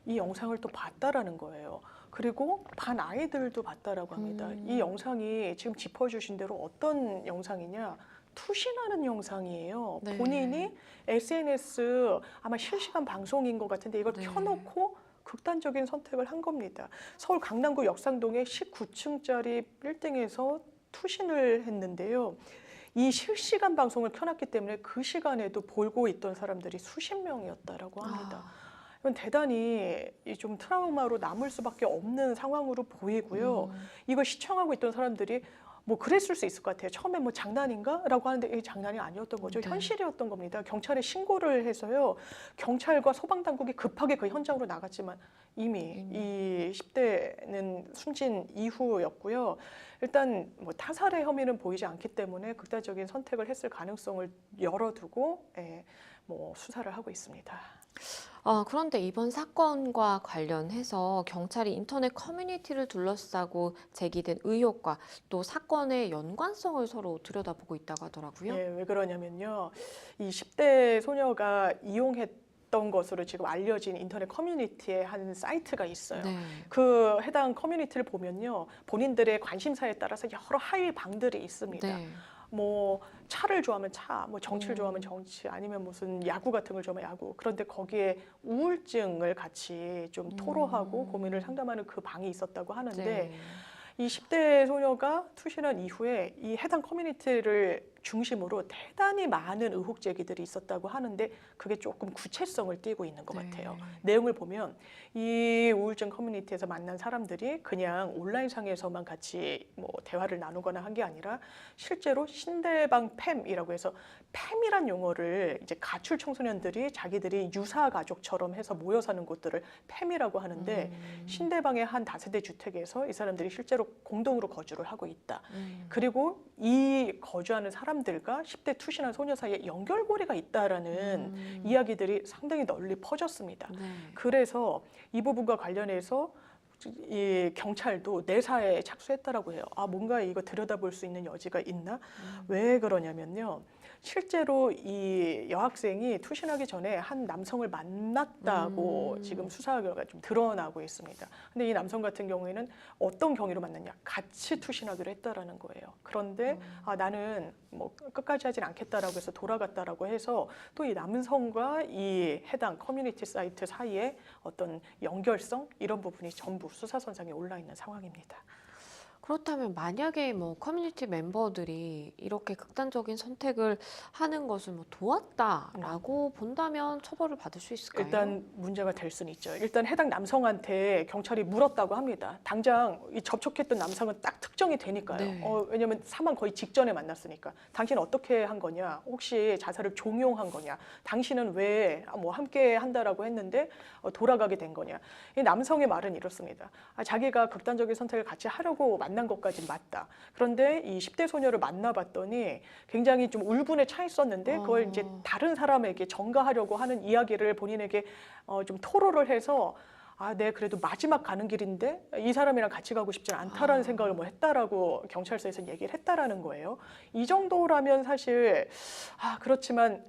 이 영상을 또 봤다라는 거예요. 그리고 반 아이들도 봤다라고 합니다. 이 영상이 지금 짚어주신 대로 어떤 영상이냐? 투신하는 영상이에요. 네. 본인이 SNS 아마 실시간 방송인 것 같은데 이걸 네. 켜놓고 극단적인 선택을 한 겁니다. 서울 강남구 역삼동의 19층짜리 빌딩에서 투신을 했는데요. 이 실시간 방송을 켜놨기 때문에 그 시간에도 보고 있던 사람들이 수십 명이었다라고 합니다. 이건 대단히 좀 트라우마로 남을 수밖에 없는 상황으로 보이고요. 이걸 시청하고 있던 사람들이 뭐 그랬을 수 있을 것 같아요. 처음에 뭐 장난인가? 라고 하는데 이게 장난이 아니었던 거죠. 네. 현실이었던 겁니다. 경찰에 신고를 해서요. 경찰과 소방당국이 급하게 그 현장으로 나갔지만 이미 이 10대는 숨진 이후였고요. 일단 뭐 타살의 혐의는 보이지 않기 때문에 극단적인 선택을 했을 가능성을 열어두고 뭐 수사를 하고 있습니다. 그런데 이번 사건과 관련해서 경찰이 인터넷 커뮤니티를 둘러싸고 제기된 의혹과 또 사건의 연관성을 서로 들여다보고 있다고 하더라고요. 예, 왜 그러냐면요. 이 10대 소녀가 이용했던 했던 것으로 지금 알려진 인터넷 커뮤니티의 한 사이트가 있어요. 네. 그 해당 커뮤니티를 보면요, 본인들의 관심사에 따라서 여러 하위 방들이 있습니다. 네. 뭐 차를 좋아하면 차, 뭐 정치를 음. 좋아하면 정치, 아니면 무슨 야구 같은 걸 좋아하면 야구. 그런데 거기에 우울증을 같이 좀 토로하고 고민을 상담하는 그 방이 있었다고 하는데, 네. 이 10대 소녀가 투신한 이후에 이 해당 커뮤니티를 중심으로 대단히 많은 의혹 제기들이 있었다고 하는데, 그게 조금 구체성을 띠고 있는 것 네. 같아요. 내용을 보면 이 우울증 커뮤니티에서 만난 사람들이 그냥 온라인상에서만 같이 뭐 대화를 나누거나 한 게 아니라 실제로 신대방 팸이라고 해서, 팸이란 용어를 이제 가출 청소년들이 자기들이 유사 가족처럼 해서 모여 사는 곳들을 팸이라고 하는데, 신대방의 한 다세대 주택에서 이 사람들이 실제로 공동으로 거주를 하고 있다. 그리고 이 거주하는 사람들과 10대 투신한 소녀 사이에 연결고리가 있다라는 이야기들이 상당히 널리 퍼졌습니다. 네. 그래서 이 부분과 관련해서 이 경찰도 내사에 착수했다라고 해요. 아, 뭔가 이거 들여다볼 수 있는 여지가 있나? 왜 그러냐면요, 실제로 이 여학생이 투신하기 전에 한 남성을 만났다고 지금 수사 결과 좀 드러나고 있습니다. 근데 이 남성 같은 경우에는 어떤 경위로 만났냐? 같이 투신하기로 했다라는 거예요. 그런데 아, 나는 뭐 끝까지 하진 않겠다라고 해서 돌아갔다라고 해서, 또 이 남성과 이 해당 커뮤니티 사이트 사이에 어떤 연결성, 이런 부분이 전부 수사선상에 올라 있는 상황입니다. 그렇다면 만약에 뭐 커뮤니티 멤버들이 이렇게 극단적인 선택을 하는 것을 뭐 도왔다라고 본다면 처벌을 받을 수 있을까요? 일단 문제가 될 수는 있죠. 일단 해당 남성한테 경찰이 물었다고 합니다. 당장 이 접촉했던 남성은 딱 특정이 되니까요. 네. 왜냐하면 사망 거의 직전에 만났으니까. 당신 어떻게 한 거냐? 혹시 자살을 종용한 거냐? 당신은 왜 뭐 함께 한다라고 했는데 돌아가게 된 거냐? 이 남성의 말은 이렇습니다. 아, 자기가 극단적인 선택을 같이 하려고 만난 것까진 맞다. 그런데 이 10대 소녀를 만나봤더니 굉장히 좀 울분에 차 있었는데, 그걸 이제 다른 사람에게 전가하려고 하는 이야기를 본인에게 좀 토로를 해서, 아, 네, 그래도 마지막 가는 길인데 이 사람이랑 같이 가고 싶지는 않다라는 생각을 뭐 했다라고 경찰서에서 얘기를 했다라는 거예요. 이 정도라면 사실 그렇지만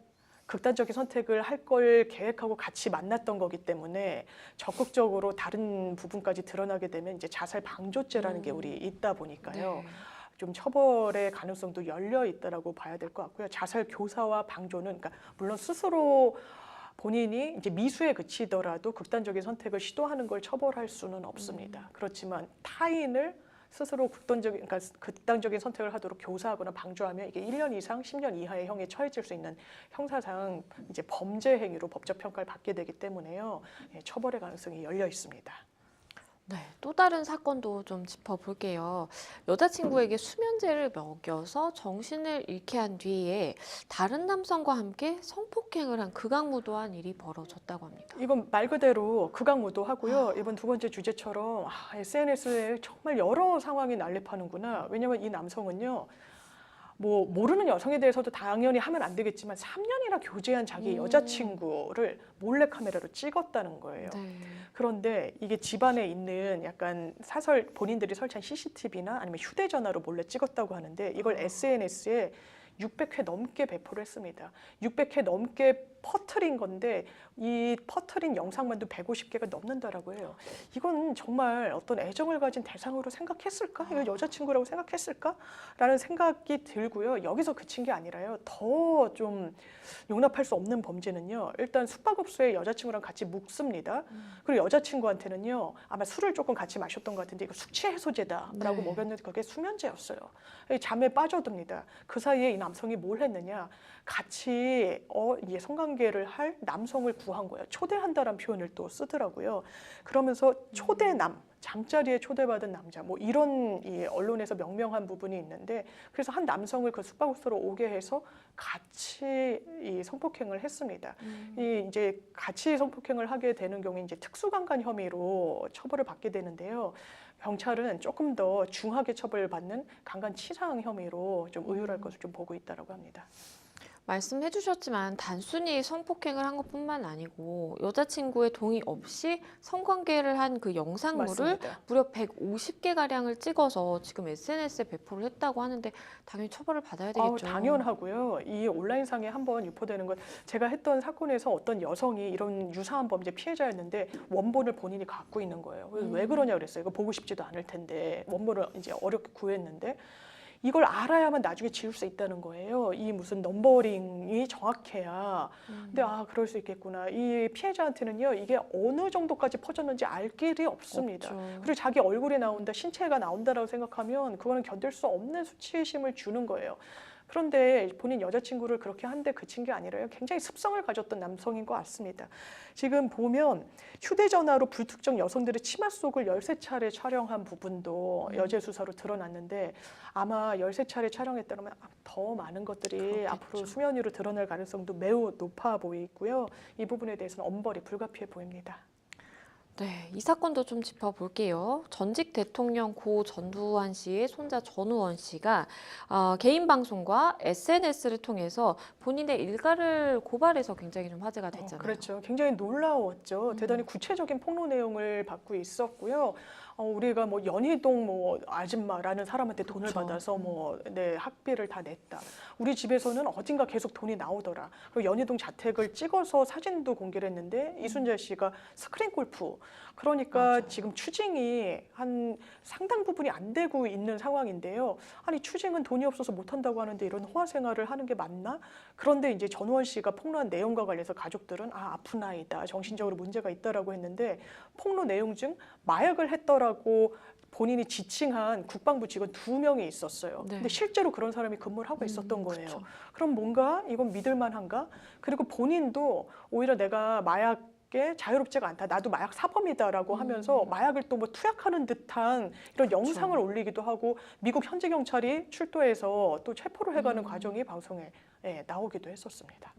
극단적인 선택을 할 걸 계획하고 같이 만났던 거기 때문에 적극적으로 다른 부분까지 드러나게 되면 이제 자살 방조죄라는 게 우리 있다 보니까요. 네. 좀 처벌의 가능성도 열려 있다라고 봐야 될 것 같고요. 자살 교사와 방조는, 그러니까 물론 스스로 본인이 이제 미수에 그치더라도 극단적인 선택을 시도하는 걸 처벌할 수는 없습니다. 그렇지만 타인을 스스로 극단적인 선택을 하도록 교사하거나 방조하면 이게 1년 이상 10년 이하의 형에 처해질 수 있는 형사상 이제 범죄 행위로 법적 평가를 받게 되기 때문에요. 처벌의 가능성이 열려 있습니다. 네, 또 다른 사건도 좀 짚어볼게요. 여자친구에게 수면제를 먹여서 정신을 잃게 한 뒤에 다른 남성과 함께 성폭행을 한 극악무도한 일이 벌어졌다고 합니다. 이건 말 그대로 극악무도하고요. 이번 두 번째 주제처럼 SNS에 정말 여러 상황이 난립하는구나. 왜냐하면 이 남성은요, 뭐 모르는 여성에 대해서도 당연히 하면 안 되겠지만 3년이나 교제한 자기 여자친구를 몰래카메라로 찍었다는 거예요. 네. 그런데 이게 집안에 있는 약간 본인들이 설치한 CCTV나 아니면 휴대전화로 몰래 찍었다고 하는데, 이걸 SNS에 600회 넘게 배포를 했습니다. 600회 넘게 퍼트린 건데, 이 퍼트린 영상만도 150개가 넘는다라고 해요. 이건 정말 어떤 애정을 가진 대상으로 생각했을까? 이거 여자친구라고 생각했을까? 라는 생각이 들고요. 여기서 그친 게 아니라요. 더 좀 용납할 수 없는 범죄는요, 일단 숙박업소에 여자친구랑 같이 묵습니다. 그리고 여자친구한테는요, 아마 술을 조금 같이 마셨던 것 같은데, 이거 숙취 해소제다라고 네. 먹였는데 그게 수면제였어요. 잠에 빠져듭니다. 그 사이에 이 남성이 뭘 했느냐? 같이 이제 성관계를 할 남성을 구한 거예요. 초대한다라는 표현을 또 쓰더라고요. 그러면서 초대남, 잠자리에 초대받은 남자, 뭐 이런 이 언론에서 명명한 부분이 있는데, 그래서 한 남성을 그 숙박업소로 오게 해서 같이 이 성폭행을 했습니다. 이 이제 같이 성폭행을 하게 되는 경우에 이제 특수강간 혐의로 처벌을 받게 되는데요. 경찰은 조금 더 중하게 처벌받는 강간치상 혐의로 좀 의율할 것을 좀 보고 있다라고 합니다. 말씀해 주셨지만 단순히 성폭행을 한 것뿐만 아니고 여자친구의 동의 없이 성관계를 한 그 영상물을 맞습니다. 무려 150개가량을 찍어서 지금 SNS에 배포를 했다고 하는데 당연히 처벌을 받아야 되겠죠. 당연하고요. 이 온라인상에 한번 유포되는 건 제가 했던 사건에서 어떤 여성이 이런 유사한 범죄 피해자였는데 원본을 본인이 갖고 있는 거예요. 그래서 왜 그러냐 그랬어요. 이거 보고 싶지도 않을 텐데 원본을 이제 어렵게 구했는데 이걸 알아야만 나중에 지울 수 있다는 거예요. 이 무슨 넘버링이 정확해야. 근데 그럴 수 있겠구나. 이 피해자한테는요, 이게 어느 정도까지 퍼졌는지 알 길이 없습니다. 없죠. 그리고 자기 얼굴이 나온다, 신체가 나온다라고 생각하면 그거는 견딜 수 없는 수치심을 주는 거예요. 그런데 본인 여자친구를 그렇게 한데 그친 게 아니라요. 굉장히 습성을 가졌던 남성인 것 같습니다. 지금 보면 휴대전화로 불특정 여성들의 치마 속을 13차례 촬영한 부분도 여죄 수사로 드러났는데 아마 13차례 촬영했다면 더 많은 것들이 그렇겠죠. 앞으로 수면 위로 드러날 가능성도 매우 높아 보이고요. 이 부분에 대해서는 엄벌이 불가피해 보입니다. 네, 이 사건도 좀 짚어볼게요. 전직 대통령 고 전두환 씨의 손자 전우원 씨가 개인 방송과 SNS를 통해서 본인의 일가를 고발해서 굉장히 좀 화제가 됐잖아요. 그렇죠. 굉장히 놀라웠죠. 대단히 구체적인 폭로 내용을 받고 있었고요. 우리가 뭐 연희동 뭐 아줌마라는 사람한테 돈을 그렇죠. 받아서 학비를 다 냈다. 우리 집에서는 어딘가 계속 돈이 나오더라. 그리고 연희동 자택을 찍어서 사진도 공개를 했는데 이순재 씨가 스크린 골프. 그러니까 맞아요. 지금 추징이 한 상당 부분이 안 되고 있는 상황인데요. 아니 추징은 돈이 없어서 못 한다고 하는데 이런 호화 생활을 하는 게 맞나? 그런데 이제 전우원 씨가 폭로한 내용과 관련해서 가족들은 아픈 아이다, 정신적으로 문제가 있다라고 했는데 폭로 내용 중 마약을 했더라고 본인이 지칭한 국방부 직원 2명이 있었어요. 네. 근데 실제로 그런 사람이 근무를 하고 있었던 거예요. 그렇죠. 그럼 뭔가 이건 믿을만한가? 그리고 본인도 오히려 내가 마약에 자유롭지가 않다. 나도 마약 사범이다라고 하면서 마약을 또 뭐 투약하는 듯한 이런 영상을 올리기도 하고 미국 현지 경찰이 출도해서 또 체포를 해가는 과정이 방송에 나오기도 했었습니다.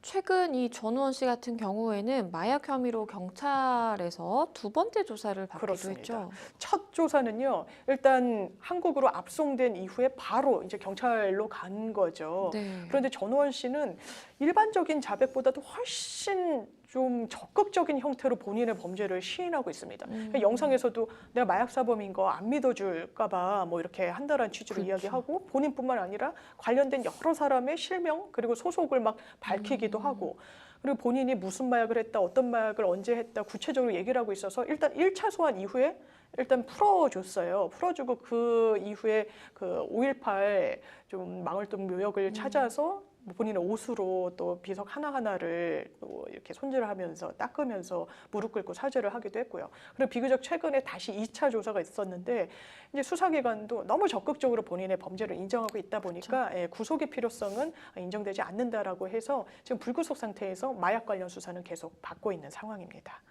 최근 이 전우원 씨 같은 경우에는 마약 혐의로 경찰에서 2번째 조사를 받기도 그렇습니다. 했죠. 첫 조사는요, 일단 한국으로 압송된 이후에 바로 이제 경찰로 간 거죠. 네. 그런데 전우원 씨는 일반적인 자백보다도 훨씬 좀 적극적인 형태로 본인의 범죄를 시인하고 있습니다. 그러니까 영상에서도 내가 마약 사범인 거 안 믿어줄까봐 뭐 이렇게 한다라는 취지로 그렇죠. 이야기하고 본인뿐만 아니라 관련된 여러 사람의 실명 그리고 소속을 막 밝히기도 하고 그리고 본인이 무슨 마약을 했다, 어떤 마약을 언제 했다 구체적으로 얘기를 하고 있어서 일단 1차 소환 이후에 일단 풀어줬어요. 풀어주고 그 이후에 그 5.18 좀 망월동 묘역을 찾아서 본인의 옷으로 또 비석 하나하나를 또 이렇게 손질하면서 닦으면서 무릎 꿇고 사죄를 하기도 했고요. 그리고 비교적 최근에 다시 2차 조사가 있었는데 이제 수사기관도 너무 적극적으로 본인의 범죄를 인정하고 있다 보니까 구속의 필요성은 인정되지 않는다라고 해서 지금 불구속 상태에서 마약 관련 수사는 계속 받고 있는 상황입니다.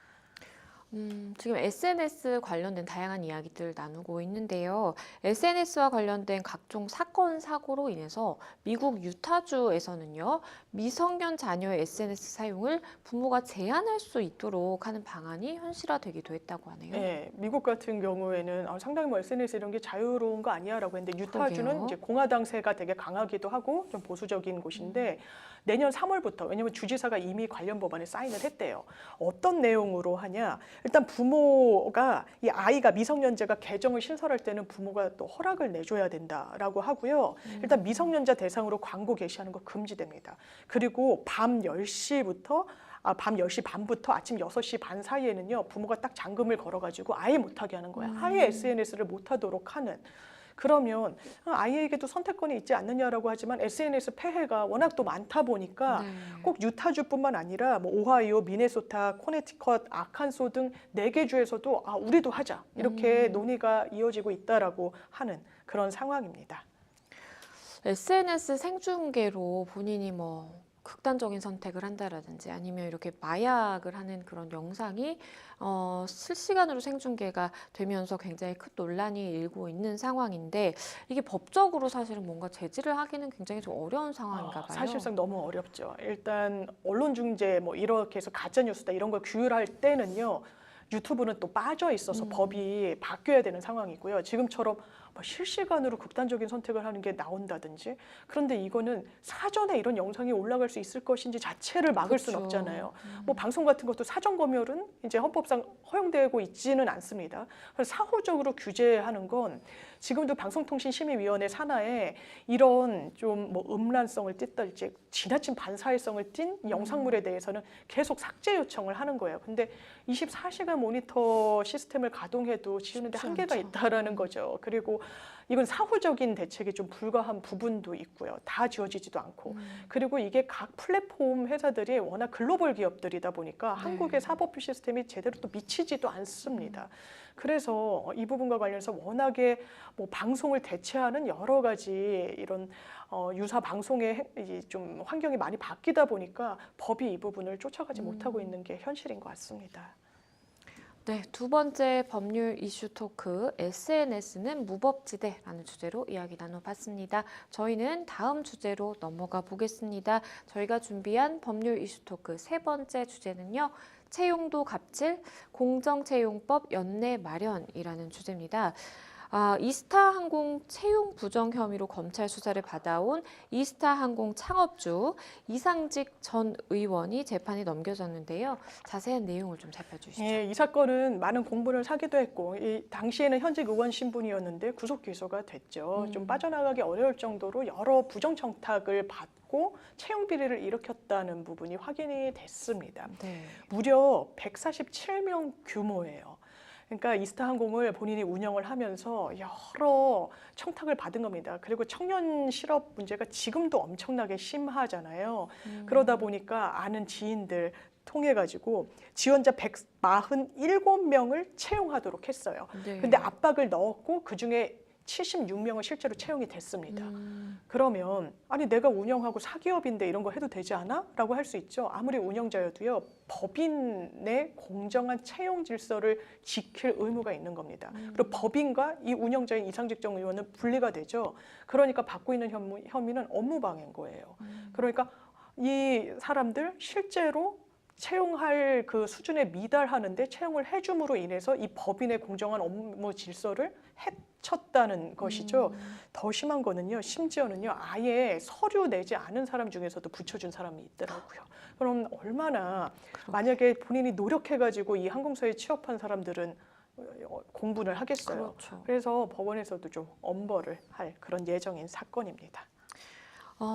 지금 SNS 관련된 다양한 이야기들 나누고 있는데요. SNS와 관련된 각종 사건, 사고로 인해서 미국 유타주에서는요, 미성년 자녀의 SNS 사용을 부모가 제한할 수 있도록 하는 방안이 현실화되기도 했다고 하네요. 네, 미국 같은 경우에는 상당히 뭐 SNS 이런 게 자유로운 거 아니야라고 했는데 유타주는 그러게요. 이제 공화당세가 되게 강하기도 하고 좀 보수적인 곳인데 내년 3월부터 왜냐하면 주지사가 이미 관련 법안에 사인을 했대요. 어떤 내용으로 하냐? 일단 부모가 이 아이가 미성년자가 계정을 신설할 때는 부모가 또 허락을 내줘야 된다라고 하고요. 일단 미성년자 대상으로 광고 게시하는 거 금지됩니다. 그리고 밤 10시부터 밤 10시 반부터 아침 6시 반 사이에는요. 부모가 딱 잠금을 걸어가지고 아예 못하게 하는 거야. 아예 SNS를 못하도록 하는. 그러면 아이에게도 선택권이 있지 않느냐라고 하지만 SNS 폐해가 워낙 또 많다 보니까 꼭 유타주뿐만 아니라 뭐 오하이오, 미네소타, 코네티컷, 아칸소 등 4개 주에서도 우리도 하자 이렇게 논의가 이어지고 있다라고 하는 그런 상황입니다. SNS 생중계로 본인이 뭐 극단적인 선택을 한다라든지 아니면 이렇게 마약을 하는 그런 영상이 실시간으로 생중계가 되면서 굉장히 큰 논란이 일고 있는 상황인데 이게 법적으로 사실은 뭔가 제지를 하기는 굉장히 좀 어려운 상황인가 봐요. 사실상 너무 어렵죠. 일단 언론중재 뭐 이렇게 해서 가짜뉴스다 이런 걸 규율할 때는요. 유튜브는 또 빠져 있어서 법이 바뀌어야 되는 상황이고요. 지금처럼 뭐 실시간으로 극단적인 선택을 하는 게 나온다든지, 그런데 이거는 사전에 이런 영상이 올라갈 수 있을 것인지 자체를 막을 수는 그렇죠. 없잖아요. 뭐 방송 같은 것도 사전 검열은 이제 헌법상 허용되고 있지는 않습니다. 그래서 사후적으로 규제하는 건 지금도 방송통신심의위원회 산하에 이런 좀 뭐 음란성을 띠떨지 지나친 반사회성을 띤 영상물에 대해서는 계속 삭제 요청을 하는 거예요. 근데 24시간 모니터 시스템을 가동해도 지우는데 쉽지 한계가 않죠. 있다라는 거죠. 그리고 이건 사후적인 대책이 좀 불가한 부분도 있고요. 다 지워지지도 않고. 그리고 이게 각 플랫폼 회사들이 워낙 글로벌 기업들이다 보니까 네. 한국의 사법 시스템이 제대로 또 미치지도 않습니다. 그래서 이 부분과 관련해서 워낙에 뭐 방송을 대체하는 여러 가지 이런 유사 방송의 좀 환경이 많이 바뀌다 보니까 법이 이 부분을 쫓아가지 못하고 있는 게 현실인 것 같습니다. 네, 두 번째 법률 이슈 토크, SNS는 무법지대라는 주제로 이야기 나눠봤습니다. 저희는 다음 주제로 넘어가 보겠습니다. 저희가 준비한 법률 이슈 토크 세 번째 주제는요. 채용도 갑질, 공정채용법 연내 마련이라는 주제입니다. 이스타항공 채용 부정 혐의로 검찰 수사를 받아온 이스타항공 창업주 이상직 전 의원이 재판에 넘겨졌는데요. 자세한 내용을 좀 살펴주시죠. 예, 이 사건은 많은 공분을 사기도 했고 당시에는 현직 의원 신분이었는데 구속 기소가 됐죠. 좀 빠져나가기 어려울 정도로 여러 부정 청탁을 받고 채용 비리를 일으켰다는 부분이 확인이 됐습니다. 네. 무려 147명 규모예요. 그러니까 이스타항공을 본인이 운영을 하면서 여러 청탁을 받은 겁니다. 그리고 청년 실업 문제가 지금도 엄청나게 심하잖아요. 그러다 보니까 아는 지인들 통해 가지고 지원자 147명을 채용하도록 했어요. 네. 근데 압박을 넣었고 그중에 76명은 실제로 채용이 됐습니다. 그러면 아니 내가 운영하고 사기업인데 이런 거 해도 되지 않아? 라고 할 수 있죠. 아무리 운영자여도요. 법인의 공정한 채용 질서를 지킬 의무가 있는 겁니다. 그리고 법인과 이 운영자인 이상직 전 의원은 분리가 되죠. 그러니까 받고 있는 혐의는 업무방해인 거예요. 그러니까 이 사람들 실제로 채용할 그 수준에 미달하는데 채용을 해줌으로 인해서 이 법인의 공정한 업무 질서를 해쳤다는 것이죠. 더 심한 거는요. 심지어는요. 아예 서류 내지 않은 사람 중에서도 붙여준 사람이 있더라고요. 그럼 얼마나 만약에 본인이 노력해가지고 이 항공사에 취업한 사람들은 공분을 하겠어요. 그렇죠. 그래서 법원에서도 좀 엄벌을 할 그런 예정인 사건입니다.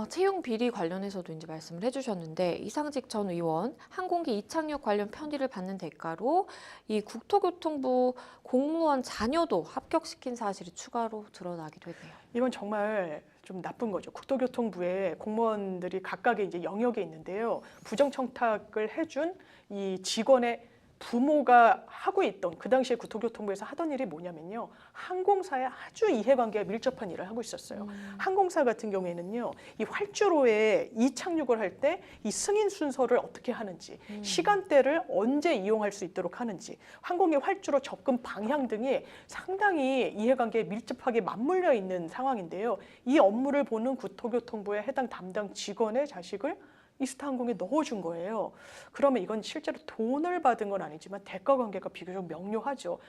채용 비리 관련해서도 이제 말씀을 해주셨는데 이상직 전 의원 항공기 이착륙 관련 편의를 받는 대가로 이 국토교통부 공무원 자녀도 합격시킨 사실이 추가로 드러나기도 했네요. 이건 정말 좀 나쁜 거죠. 국토교통부의 공무원들이 각각의 이제 영역에 있는데요. 부정청탁을 해준 이 직원의 부모가 하고 있던 그 당시에 국토교통부에서 하던 일이 뭐냐면요. 항공사에 아주 이해관계가 밀접한 일을 하고 있었어요. 항공사 같은 경우에는요. 이 활주로에 이착륙을 할 때 이 승인 순서를 어떻게 하는지, 시간대를 언제 이용할 수 있도록 하는지, 항공기 활주로 접근 방향 등이 상당히 이해관계에 밀접하게 맞물려 있는 상황인데요. 이 업무를 보는 국토교통부의 해당 담당 직원의 자식을 이스타항공에 넣어준 거예요. 그러면 이건 실제로 돈을 받은 건 아니지만 대가 관계가 비교적 명료하죠.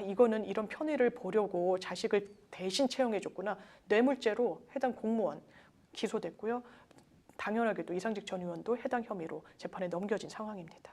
이거는 이런 편의를 보려고 자식을 대신 채용해줬구나. 뇌물죄로 해당 공무원 기소됐고요. 당연하게도 이상직 전 의원도 해당 혐의로 재판에 넘겨진 상황입니다.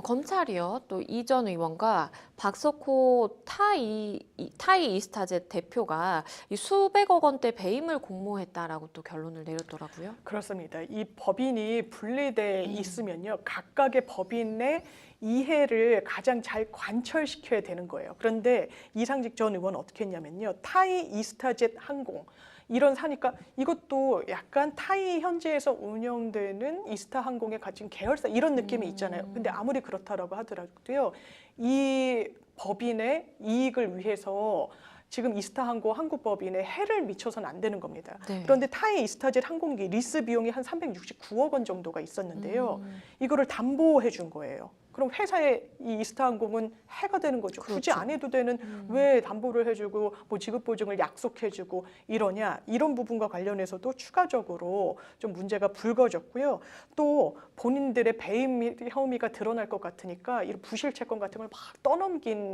검찰이요. 또 이 전 의원과 박석호 타이 이스타젯 대표가 이 수백억 원대 배임을 공모했다라고 또 결론을 내렸더라고요. 그렇습니다. 이 법인이 분리돼 있으면요. 각각의 법인의 이해를 가장 잘 관철시켜야 되는 거예요. 그런데 이상직 전 의원은 어떻게 했냐면요. 타이 이스타젯 항공 이런 사니까 이것도 약간 타이 현지에서 운영되는 이스타 항공에 가진 계열사 이런 느낌이 있잖아요. 근데 아무리 그렇다라고 하더라도요. 이 법인의 이익을 위해서 지금 이스타항공 한국법인에 해를 미쳐서는 안 되는 겁니다. 네. 그런데 타이 이스타젯 항공기 리스 비용이 한 369억 원 정도가 있었는데요. 이거를 담보해 준 거예요. 그럼 회사의 이 이스타항공은 해가 되는 거죠. 굳이 그렇죠. 안 해도 되는 왜 담보를 해주고 뭐 지급 보증을 약속해주고 이러냐 이런 부분과 관련해서도 추가적으로 좀 문제가 불거졌고요. 또 본인들의 배임 혐의가 드러날 것 같으니까 이런 부실 채권 같은 걸 막 떠넘긴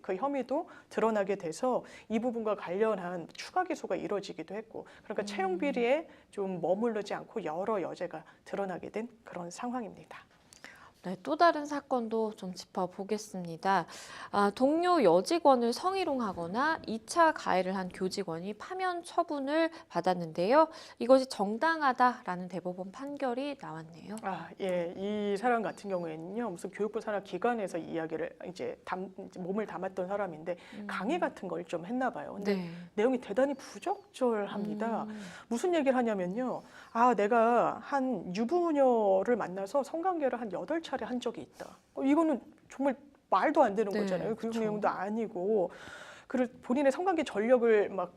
그 혐의도 드러나게 돼서 이 부분과 관련한 추가 기소가 이루어지기도 했고 그러니까 채용 비리에 좀 머무르지 않고 여러 여죄가 드러나게 된 그런 상황입니다. 네, 또 다른 사건도 좀 짚어보겠습니다. 동료 여직원을 성희롱하거나 2차 가해를 한 교직원이 파면 처분을 받았는데요. 이것이 정당하다라는 대법원 판결이 나왔네요. 예. 이 사람 같은 경우에는요, 무슨 교육부 산하 기관에서 이야기를 이제 몸을 담았던 사람인데 강의 같은 걸 좀 했나 봐요. 근데 네. 내용이 대단히 부적절합니다. 음. 무슨 얘기를 하냐면요. 내가 한 유부녀를 만나서 성관계를 한 8차례 한 적이 있다. 이거는 정말 말도 안 되는 네, 거잖아요. 교육 그렇죠. 내용도 아니고. 그리고 본인의 성관계 전력을 막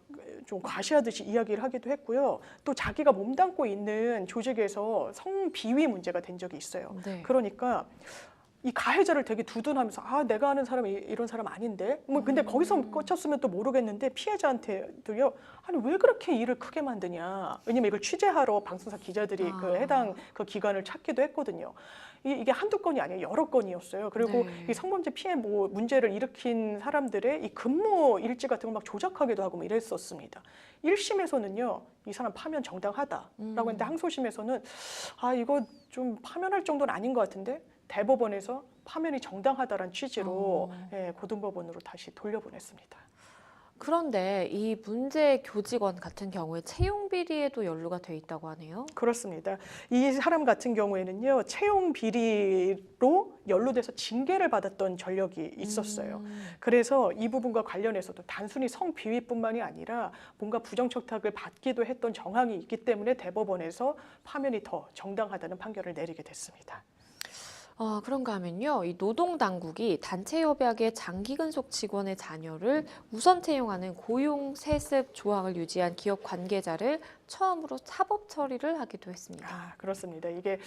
좀 과시하듯이 이야기를 하기도 했고요. 또 자기가 몸담고 있는 조직에서 성비위 문제가 된 적이 있어요. 네. 그러니까 이 가해자를 되게 두둔하면서 내가 아는 사람이 이런 사람 아닌데 뭐 근데 거기서 꽂혔으면 또 모르겠는데 피해자한테도요 아니 왜 그렇게 일을 크게 만드냐 왜냐면 이걸 취재하러 방송사 기자들이 그 해당 그 기관을 찾기도 했거든요. 이게 한두 건이 아니에요. 여러 건이었어요. 그리고 네. 이 성범죄 피해 뭐 문제를 일으킨 사람들의 이 근무 일지 같은 걸 막 조작하기도 하고 뭐 이랬었습니다. 1심에서는요 이 사람 파면 정당하다라고 했는데 항소심에서는 이거 좀 파면할 정도는 아닌 것 같은데 대법원에서 파면이 정당하다라는 취지로 고등법원으로 다시 돌려보냈습니다. 그런데 이 문제 교직원 같은 경우에 채용 비리에도 연루가 돼 있다고 하네요. 그렇습니다. 이 사람 같은 경우에는요 채용 비리로 연루돼서 징계를 받았던 전력이 있었어요. 그래서 이 부분과 관련해서도 단순히 성비위뿐만이 아니라 뭔가 부정청탁을 받기도 했던 정황이 있기 때문에 대법원에서 파면이 더 정당하다는 판결을 내리게 됐습니다. 그런가 하면요. 이 노동당국이 단체 협약의 장기 근속 직원의 자녀를 우선 채용하는 고용 세습 조항을 유지한 기업 관계자를 처음으로 사법 처리를 하기도 했습니다. 그렇습니다. 이게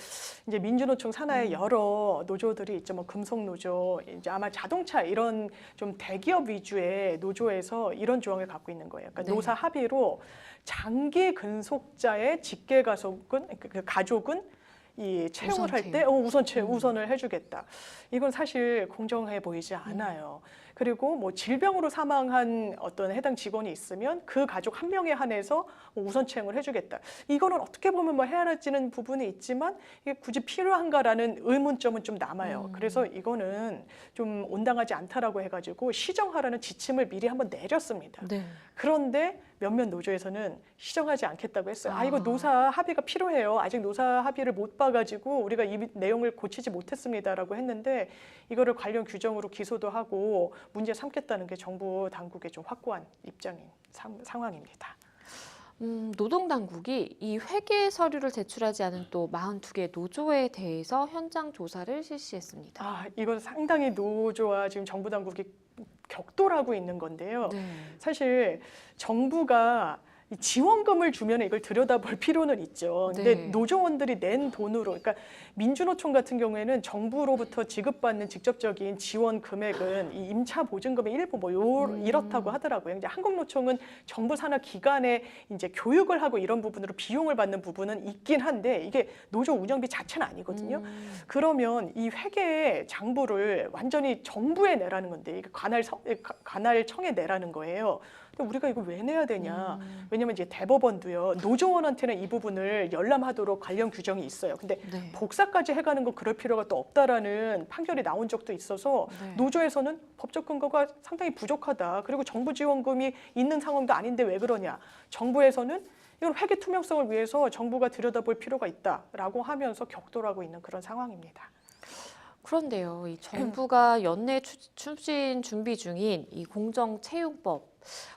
이제 민주노총 산하의 여러 노조들이 있죠. 뭐 금속노조, 이제 아마 자동차 이런 좀 대기업 위주의 노조에서 이런 조항을 갖고 있는 거예요. 그러니까 네. 노사 합의로 장기 근속자의 직계 가족은 그 가족은 이 채용을 할 때 우선을 해주겠다. 이건 사실 공정해 보이지 않아요. 그리고 뭐 질병으로 사망한 어떤 해당 직원이 있으면 그 가족 한 명에 한해서 우선 채용을 해주겠다. 이거는 어떻게 보면 뭐 해야지는 부분이 있지만 이게 굳이 필요한가라는 의문점은 좀 남아요. 그래서 이거는 좀 온당하지 않다라고 해가지고 시정하라는 지침을 미리 한번 내렸습니다. 네. 그런데 몇몇 노조에서는 시정하지 않겠다고 했어요. 이거 노사 합의가 필요해요. 아직 노사 합의를 못 봐가지고 우리가 이 내용을 고치지 못했습니다라고 했는데 이거를 관련 규정으로 기소도 하고 문제 삼겠다는 게 정부 당국의 좀 확고한 입장인 상황입니다. 노동당국이 이 회계 서류를 제출하지 않은 또 42개 노조에 대해서 현장 조사를 실시했습니다. 이건 상당히 노조와 지금 정부 당국이 격돌하고 있는 건데요. 네. 사실 정부가 이 지원금을 주면 이걸 들여다볼 필요는 있죠. 근데 네. 노조원들이 낸 돈으로, 그러니까 민주노총 같은 경우에는 정부로부터 지급받는 직접적인 지원 금액은 이 임차 보증금의 일부 이렇다고 하더라고요. 이제 한국노총은 정부 산하 기관에 이제 교육을 하고 이런 부분으로 비용을 받는 부분은 있긴 한데 이게 노조 운영비 자체는 아니거든요. 그러면 이 회계 장부를 완전히 정부에 내라는 건데 이게 관할청에 내라는 거예요. 근데 우리가 이거 왜 내야 되냐? 왜냐면 이제 대법원도요 노조원한테는 이 부분을 열람하도록 관련 규정이 있어요. 근데 네. 복사까지 해가는 건 그럴 필요가 또 없다라는 판결이 나온 적도 있어서 네. 노조에서는 법적 근거가 상당히 부족하다. 그리고 정부 지원금이 있는 상황도 아닌데 왜 그러냐? 정부에서는 이건 회계 투명성을 위해서 정부가 들여다볼 필요가 있다라고 하면서 격돌하고 있는 그런 상황입니다. 그런데요, 이 정부가 연내 추진 준비 중인 이 공정채용법,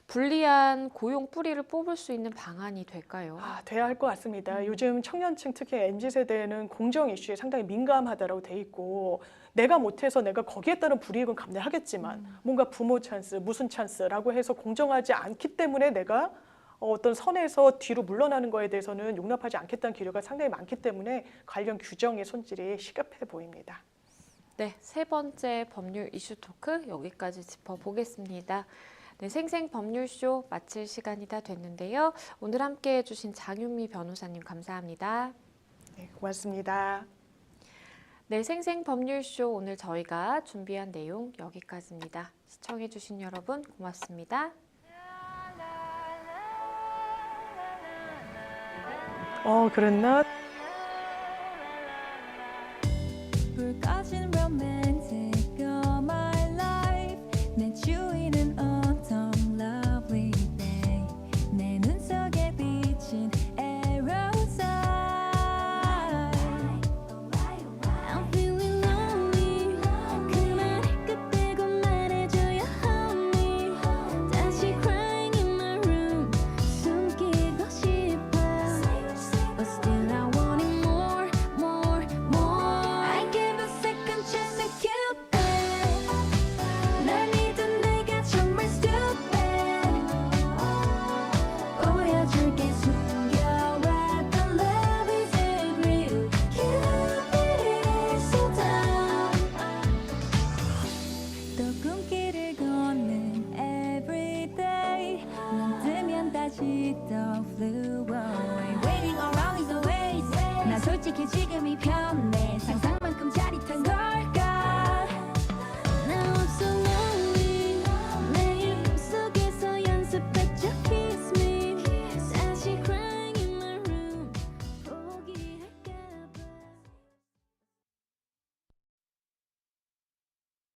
불리한 고용 뿌리를 뽑을 수 있는 방안이 될까요? 돼야 할 것 같습니다. 요즘 청년층 특히 MZ세대는 공정 이슈에 상당히 민감하다라고 돼 있고 내가 못해서 내가 거기에 따른 불이익은 감내하겠지만 뭔가 부모 찬스, 무슨 찬스라고 해서 공정하지 않기 때문에 내가 어떤 선에서 뒤로 물러나는 거에 대해서는 용납하지 않겠다는 기류가 상당히 많기 때문에 관련 규정의 손질이 시급해 보입니다. 네, 세 번째 법률 이슈 토크 여기까지 짚어보겠습니다. 네, 생생 법률쇼 마칠 시간이 다 됐는데요. 오늘 함께 해주신 장윤미 변호사님 감사합니다. 네, 고맙습니다. 네, 생생 법률쇼 오늘 저희가 준비한 내용 여기까지입니다. 시청해주신 여러분 고맙습니다. 그런 날 불 꺼진 romantic all my life 내 주위는 autumn lovely day 내 눈 속에 비친 aerosol I'm feeling lonely 그만의 끝 빼고 말해줘요 honey 다시 crying in my room 숨기고 싶어 But still I want it more, more, more I give a second chance to Cupid 날 믿은 내가 정말 stupid 보여줄게 숨겨왔던 love isn't real Cupid is so dumb 또 꿈길을 걷는 everyday 눈 뜨면 다시 또 flew away Waiting around is a waste 난 솔직히 지금이 편해 상상만큼 짜릿한 걸까